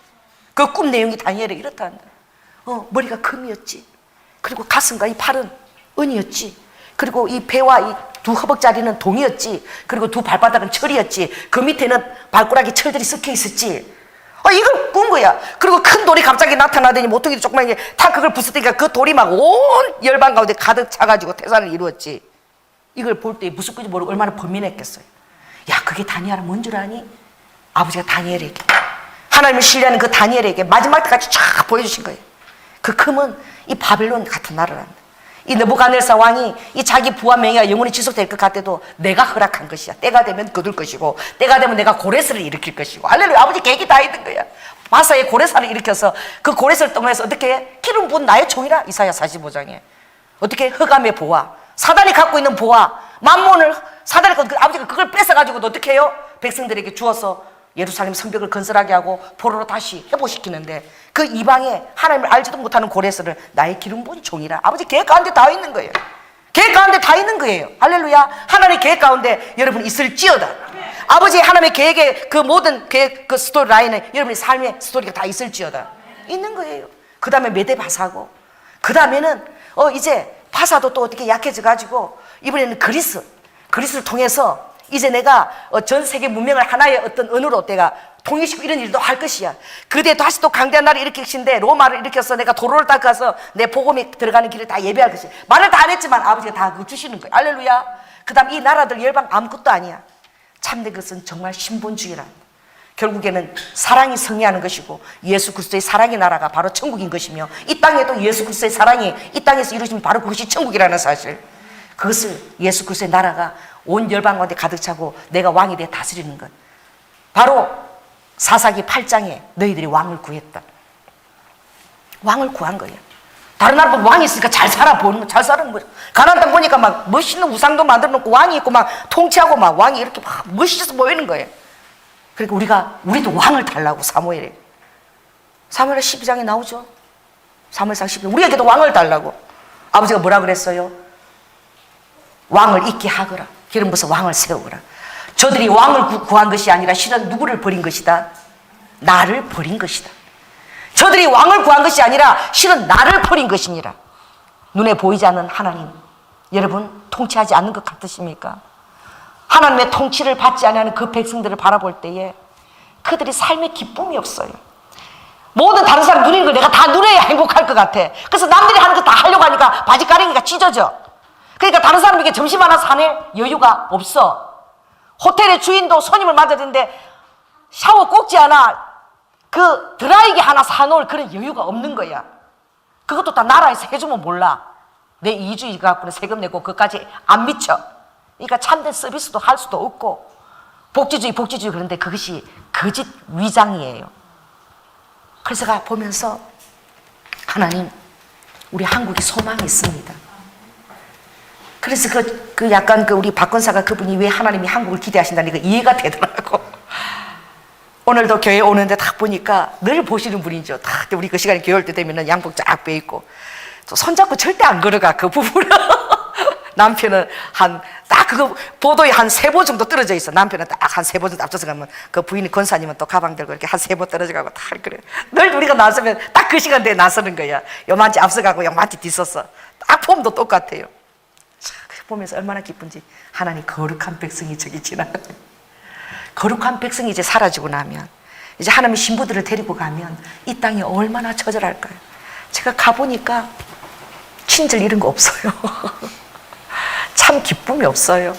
그 꿈 내용이 다니엘에 이렇다는데, 머리가 금이었지, 그리고 가슴과 이 팔은 은이었지, 그리고 이 배와 이 두 허벅자리는 동이었지, 그리고 두 발바닥은 철이었지, 그 밑에는 발가락에 철들이 섞여 있었지. 이걸 꾼 거야. 그리고 큰 돌이 갑자기 나타나더니 모퉁이도 조그맣게 탁 그걸 부수니까 그 돌이 막 온 열방 가운데 가득 차가지고 태산을 이루었지. 이걸 볼 때 무슨 건지 모르고 얼마나 번민했겠어요. 야, 그게 다니엘은 뭔 줄 아니? 아버지가 다니엘에게, 하나님을 신뢰하는 그 다니엘에게 마지막 때까지 쫙 보여주신 거예요. 그 금은 이 바벨론 같은 나라란다. 이 느부갓네살 왕이 이 자기 부와 명예가 영원히 지속될 것 같아도 내가 허락한 것이야. 때가 되면 거둘 것이고, 때가 되면 내가 고레스를 일으킬 것이고. 할렐루야. 아버지 계획이 다 있는 거야. 바사의 고레사를 일으켜서 그 고레스를 통해서 어떻게 해? 기름 부은 나의 종이라. 이사야 45장에 어떻게 흑암의 보화, 사단이 갖고 있는 보화, 만몬을 사단이 갖고, 아버지가 그걸 뺏어가지고 어떻게 해요? 백성들에게 주어서 예루살렘 성벽을 건설하게 하고 포로로 다시 회복시키는데, 그 이방에 하나님을 알지도 못하는 고레스를 나의 기름 부은 종이라. 아버지 계획 가운데 다 있는 거예요. 계획 가운데 다 있는 거예요. 할렐루야. 하나님의 계획 가운데 여러분 있을지어다. 아버지 하나님의 계획의 그 모든 계획, 그 스토리 라인에 여러분의 삶의 스토리가 다 있을지어다. 있는 거예요. 그 다음에 메대 바사고, 그 다음에는 이제 바사도 또 어떻게 약해져 가지고 이번에는 그리스를 통해서 이제 내가 전 세계 문명을 하나의 어떤 언어로 내가 통일시키고 이런 일도 할 것이야. 그때 다시 또 강대한 나라를 일으키신데 로마를 일으켜서 내가 도로를 닦아서 내 복음이 들어가는 길을 다 예배할 것이야. 말을 다 안 했지만 아버지가 다 그거 주시는 거야. 할렐루야. 그 다음 이 나라들 열방 아무것도 아니야. 참된 것은 정말 신본주의라. 결국에는 사랑이 승리하는 것이고 예수 그리스도의 사랑의 나라가 바로 천국인 것이며, 이 땅에도 예수 그리스도의 사랑이 이 땅에서 이루어지면 바로 그것이 천국이라는 사실, 그것을 예수 그리스도의 나라가 온 열방 가운데 가득 차고 내가 왕이 되어 다스리는 것, 바로 사사기 8장에 너희들이 왕을 구했다. 왕을 구한 거예요. 다른 나라 보면 왕이 있으니까 잘 살아보는 거, 잘 사는 거죠. 가나안 땅 보니까 막 멋있는 우상도 만들어 놓고 왕이 있고 막 통치하고 막 왕이 이렇게 막 멋있어서 보이는 거예요. 그러니까 우리도 왕을 달라고. 사무엘에 12장에 나오죠. 사무엘상 12장 우리에게도 왕을 달라고. 아버지가 뭐라 그랬어요? 왕을 있게 하거라. 기름 부어서 왕을 세우거라. 저들이 왕을 구한 것이 아니라 실은 누구를 버린 것이다? 나를 버린 것이다. 저들이 왕을 구한 것이 아니라 실은 나를 버린 것이니라. 눈에 보이지 않는 하나님, 여러분 통치하지 않는 것 같으십니까? 하나님의 통치를 받지 않는 그 백성들을 바라볼 때에 그들이 삶에 기쁨이 없어요. 모든 다른 사람 누리는 걸 내가 다 누려야 행복할 것 같아. 그래서 남들이 하는 거 다 하려고 하니까 바지가랭이가 찢어져. 그러니까 다른 사람에게 점심 하나 사낼 여유가 없어. 호텔의 주인도 손님을 맞았는데 샤워 꼭지 하나, 그 드라이기 하나 사놓을 그런 여유가 없는 거야. 그것도 다 나라에서 해주면 몰라. 내 이주의 갖고는 세금 내고 그것까지 안 미쳐. 그러니까 참된 서비스도 할 수도 없고, 복지주의 그런데 그것이 거짓 위장이에요. 그래서 제가 보면서 하나님, 우리 한국에 소망이 있습니다. 그래서 약간 우리 박건사가 그분이 왜 하나님이 한국을 기대하신다는 게 이해가 되더라고. 오늘도 교회 오는데 딱 보니까 늘 보시는 분이죠. 딱 우리 그 시간에 교회 올 때 되면은 양복 쫙 빼입고 또 손잡고 절대 안 걸어가 그 부부는. 남편은 딱 그거 보도에 한 3보 정도 떨어져 있어. 남편은 딱 한 3보 정도 앞서서 가면 그 부인이 권사님은 또 가방 들고 이렇게 한 3보 떨어져 가고 다 그래. 늘 우리가 나서면 딱 그 시간대에 나서는 거야. 요만치 앞서가고 요만치 뒤섰어. 딱 폼도 똑같아요. 참, 보면서 얼마나 기쁜지. 하나님 거룩한 백성이 저기 지나가요. 거룩한 백성이 이제 사라지고 나면 이제 하나님의 신부들을 데리고 가면 이 땅이 얼마나 처절할까요? 제가 가보니까 친절 이런 거 없어요. 참 기쁨이 없어요.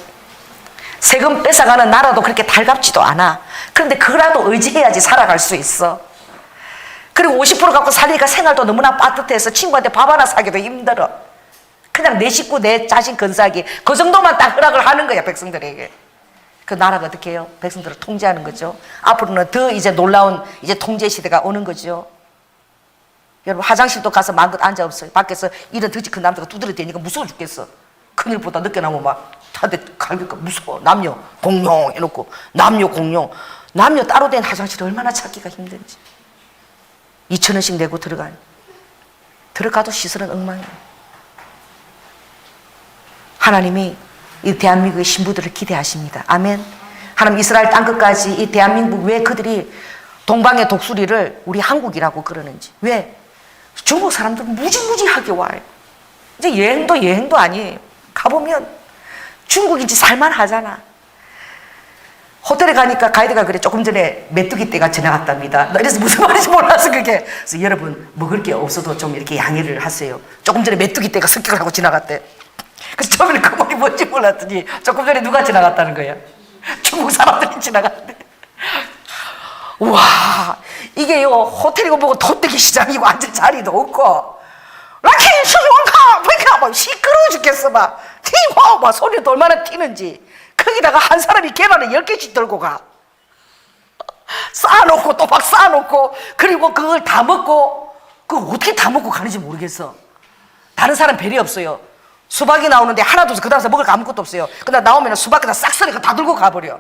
세금 뺏어가는 나라도 그렇게 달갑지도 않아. 그런데 그라도 의지해야지 살아갈 수 있어. 그리고 50% 갖고 살리니까 생활도 너무나 빠듯해서 친구한테 밥 하나 사기도 힘들어. 그냥 내 식구 내 자신 건사하기 그 정도만 딱 허락을 하는 거야 백성들에게. 그 나라가 어떻게 해요? 백성들을 통제하는 거죠. 앞으로는 더 이제 놀라운 이제 통제 시대가 오는 거죠. 여러분 화장실도 가서 마음껏 앉아 없어요. 밖에서 이런 덩치 큰 남자가 두드려 대니까 무서워 죽겠어. 큰일보다 늦게 나오면 막 한대 갈기니까 무서워. 남녀 공용 해놓고 남녀 공용. 남녀 따로 된 화장실이 얼마나 찾기가 힘든지. 2,000원씩 내고 들어가도 시설은 엉망이에요. 하나님이 이 대한민국의 신부들을 기대하십니다. 아멘. 하나님 이스라엘 땅끝까지 이 대한민국 왜 그들이 동방의 독수리를 우리 한국이라고 그러는지. 왜? 중국 사람들은 무지무지하게 와요. 이제 여행도 아니에요. 가보면 중국인지 살만하잖아. 호텔에 가니까 가이드가 그래. 조금 전에 메뚜기 떼가 지나갔답니다. 그래서 무슨 말인지 몰라서 그게. 그래서 여러분 먹을 게 없어도 좀 이렇게 양해를 하세요. 조금 전에 메뚜기 떼가 습격을 하고 지나갔대. 그래서 처음에는 그 말이 뭔지 몰랐더니 조금 전에 누가 지나갔다는 거야? 중국 사람들이 지나갔대. 와, 이게요 호텔이고 뭐고 돗대기 시장이고 앉을 자리도 없고 라키 수영가 그러니까 막 시끄러워 죽겠어 막 튀고 막 소리도 얼마나 튀는지. 거기다가 한 사람이 계란을 10개씩 들고 가. 쌓아놓고 또 막 쌓아놓고 그리고 그걸 다 먹고 그걸 어떻게 다 먹고 가는지 모르겠어. 다른 사람 배려 없어요. 수박이 나오는데 하나도 그 다음에 먹을 거 아무것도 없어요. 그러다 나오면 수박에다 싹쓸이가 다 들고 가버려.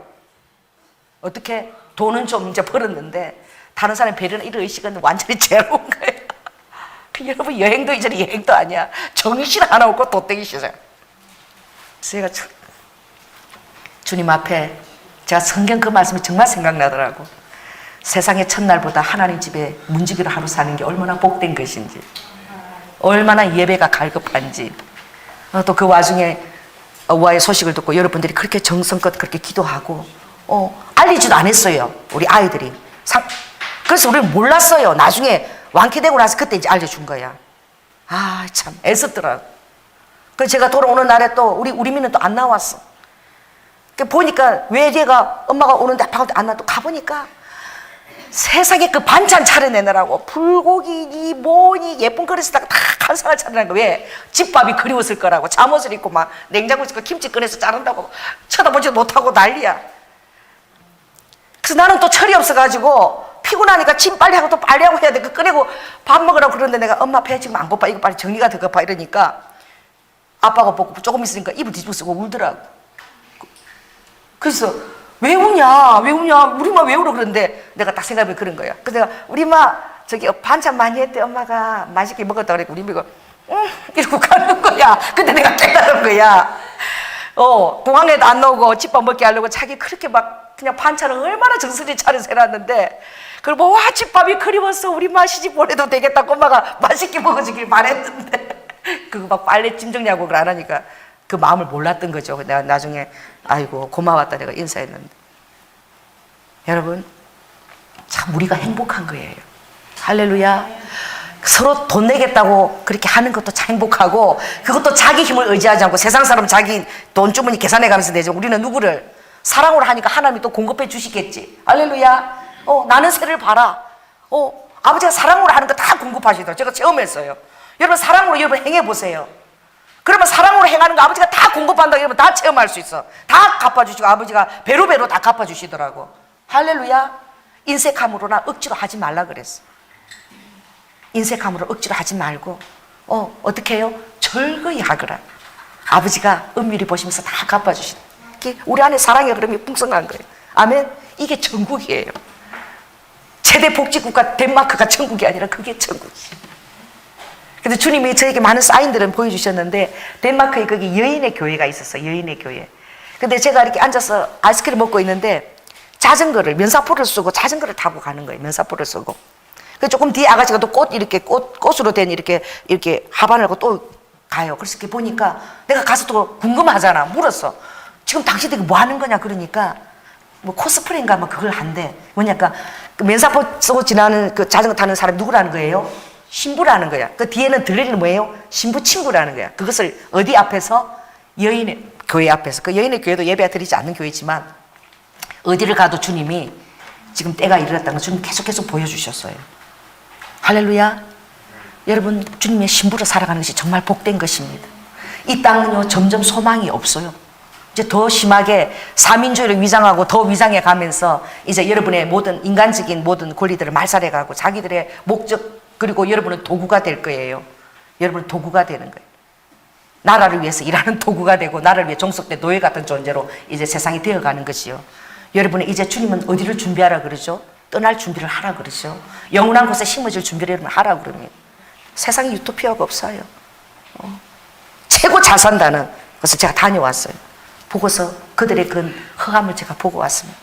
어떻게? 돈은 좀 이제 벌었는데 다른 사람 배려는 이런 의식은 완전히 제로인 거예요. 여러분 여행도 이제는 여행도 아니야. 정신 하나 없고 돗대기 시장. 제가 주님 앞에 제가 성경 그 말씀이 정말 생각나더라고. 세상의 첫날보다 하나님 집에 문지기로 하루 사는 게 얼마나 복된 것인지, 얼마나 예배가 갈급한지. 또 그 와중에 우아의 소식을 듣고 여러분들이 그렇게 정성껏 그렇게 기도하고 알리지도 않았어요. 우리 아이들이. 그래서 우리는 몰랐어요. 나중에 완쾌되고 나서 그때 이제 알려준 거야. 아, 참 애썼더라고. 그래서 제가 돌아오는 날에 또 우리 민은 또 안 나왔어. 보니까 왜 얘가 엄마가 오는데 아빠가 안 나도 가보니까 세상에 그 반찬 차려내느라고 불고기니 뭐니 예쁜 그릇에다가 다 한 상을 차려낸 거. 왜? 집밥이 그리웠을 거라고. 잠옷을 입고 막 냉장고에 있을 거 김치 꺼내서 자른다고 쳐다보지도 못하고 난리야. 그래서 나는 또 철이 없어가지고 피곤하니까 침 빨리 하고 또 빨리 하고 해야 돼. 그 꺼내고 밥 먹으라고 그러는데 내가 엄마 배 지금 안 고파 이거 빨리 정리가 더 급하 이러니까 아빠가 보고 조금 있으니까 입을 뒤집어 쓰고 울더라고. 그래서 왜 우냐 우리 엄마 왜 울어 그러는데 내가 딱 생각해보면 그런 거야. 그래서 내가 우리 엄마 저기 반찬 많이 했대. 엄마가 맛있게 먹었다 그랬고 우리 엄마가 이러고 가는 거야. 근데 내가 깨달은 거야. 공항에도 안 나오고 집밥 먹게 하려고 자기 그렇게 막 그냥 반찬을 얼마나 정성스레 차려서 해놨는데 그걸 뭐 와 집밥이 그리웠어 우리 엄마 시집 보내도 되겠다고 엄마가 맛있게 먹어주길 바랬는데 그거 막 빨래 짐 정리하고 그걸 안 하니까 그 마음을 몰랐던 거죠. 내가 나중에 아이고 고마웠다 내가 인사했는데. 여러분 참 우리가 행복한 거예요. 할렐루야. 서로 돈 내겠다고 그렇게 하는 것도 참 행복하고 그것도 자기 힘을 의지하지 않고 세상 사람 자기 돈 주머니 계산해 가면서 내죠. 우리는 누구를 사랑으로 하니까 하나님이 또 공급해 주시겠지. 할렐루야. 나는 새를 봐라. 아버지가 사랑으로 하는 거 다 공급하시더라고요. 제가 체험했어요. 여러분 사랑으로 여러분 행해보세요. 그러면 사랑으로 행하는 거 아버지가 다 공급한다고 여러분 다 체험할 수 있어. 다 갚아주시고 아버지가 배로 다 갚아주시더라고. 할렐루야. 인색함으로나 억지로 하지 말라 그랬어. 인색함으로 억지로 하지 말고 어떻게 해요? 절거히 하거라. 아버지가 은밀히 보시면서 다 갚아주시다. 우리 안에 사랑의 흐름이 풍성한 거예요. 아멘. 이게 천국이에요. 최대 복지국가 덴마크가 천국이 아니라 그게 천국이에요. 그래서 주님이 저에게 많은 사인들은 보여주셨는데 덴마크에 거기 여인의 교회가 있었어요. 여인의 교회. 근데 제가 이렇게 앉아서 아이스크림 먹고 있는데 자전거를, 면사포를 쓰고 자전거를 타고 가는 거예요. 면사포를 쓰고. 그 조금 뒤에 아가씨가 또 꽃으로 된 이렇게 하반을 하고 또 가요. 그래서 이렇게 보니까 내가 가서 또 궁금하잖아. 물었어. 지금 당신들이 뭐 하는 거냐? 그러니까 뭐 코스프레인가 뭐 그걸 한대. 뭐냐까 그 면사포 쓰고 지나는 그 자전거 타는 사람이 누구라는 거예요? 신부라는 거야. 그 뒤에는 들레리는 뭐예요? 신부 친구라는 거야. 그것을 어디 앞에서? 여인의 교회 앞에서. 그 여인의 교회도 예배 드리지 않는 교회지만 어디를 가도 주님이 지금 때가 이르렀다는 걸 주님 계속 보여주셨어요. 할렐루야. 여러분, 주님의 신부로 살아가는 것이 정말 복된 것입니다. 이 땅은요 점점 소망이 없어요. 이제 더 심하게 사민주의를 위장하고 더 위장해 가면서 이제 여러분의 모든 인간적인 모든 권리들을 말살해 가고 자기들의 목적, 그리고 여러분은 도구가 될 거예요. 여러분은 도구가 되는 거예요. 나라를 위해서 일하는 도구가 되고 나라를 위해 종속된 노예 같은 존재로 이제 세상이 되어가는 것이요. 여러분은 이제 주님은 어디를 준비하라 그러죠? 떠날 준비를 하라 그러죠. 영원한 곳에 심어질 준비를 하라 그럽니다. 세상에 유토피아가 없어요. 최고 잘 산다는 것을 제가 다녀왔어요. 보고서 그들의 그 허함을 제가 보고 왔습니다.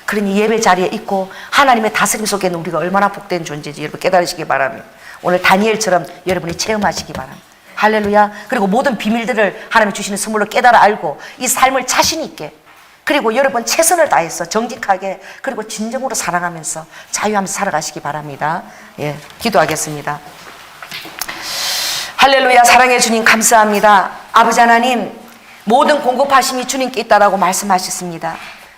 그러니 예배 자리에 있고 하나님의 다스림 속에는 우리가 얼마나 복된 존재인지 여러분 깨달으시기 바랍니다. 오늘 다니엘처럼 여러분이 체험하시기 바랍니다. 할렐루야. 그리고 모든 비밀들을 하나님이 주시는 선물로 깨달아 알고 이 삶을 자신 있게, 그리고 여러분 최선을 다해서 정직하게, 그리고 진정으로 사랑하면서 자유하면서 살아가시기 바랍니다. 예, 기도하겠습니다. 할렐루야. 사랑해 주님 감사합니다. 아버지 하나님, 모든 공급하심이 주님께 있다라고 말씀하셨습니다.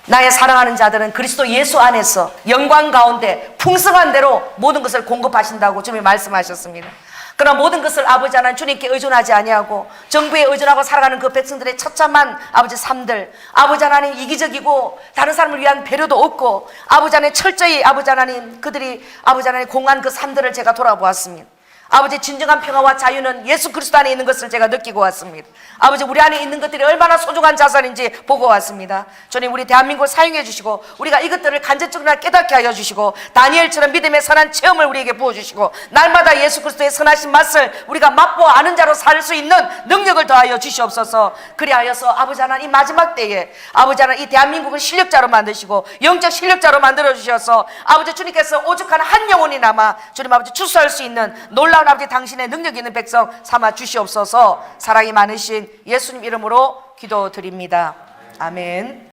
나의 사랑하는 자들은 그리스도 예수 안에서 영광 가운데 풍성한 대로 모든 것을 공급하신다고 주님이 말씀하셨습니다. 그러나 모든 것을 아버지 하나님 주님께 의존하지 아니하고 정부에 의존하고 살아가는 그 백성들의 처참한 아버지 삶들, 아버지 하나님 이기적이고 다른 사람을 위한 배려도 없고 아버지 하나님 철저히 아버지 하나님 그들이 아버지 하나님 공한 그 삶들을 제가 돌아보았습니다. 아버지, 진정한 평화와 자유는 예수 그리스도 안에 있는 것을 제가 느끼고 왔습니다. 아버지, 우리 안에 있는 것들이 얼마나 소중한 자산인지 보고 왔습니다. 주님, 우리 대한민국을 사용해 주시고 우리가 이것들을 간접적으로 깨닫게 하여 주시고 다니엘처럼 믿음의 선한 체험을 우리에게 부어주시고 날마다 예수 그리스도의 선하신 맛을 우리가 맛보아 아는 자로 살 수 있는 능력을 더하여 주시옵소서. 그리하여서 아버지 하나님, 이 마지막 때에 아버지 하나님 이 대한민국을 실력자로 만드시고 영적 실력자로 만들어 주셔서 아버지 주님께서 오죽한 한 영혼이 남아 주님 아버지 추수할 수 있는 놀라운 아버지 당신의 능력 있는 백성 삼아 주시옵소서. 사랑이 많으신 예수님 이름으로 기도드립니다. 아멘.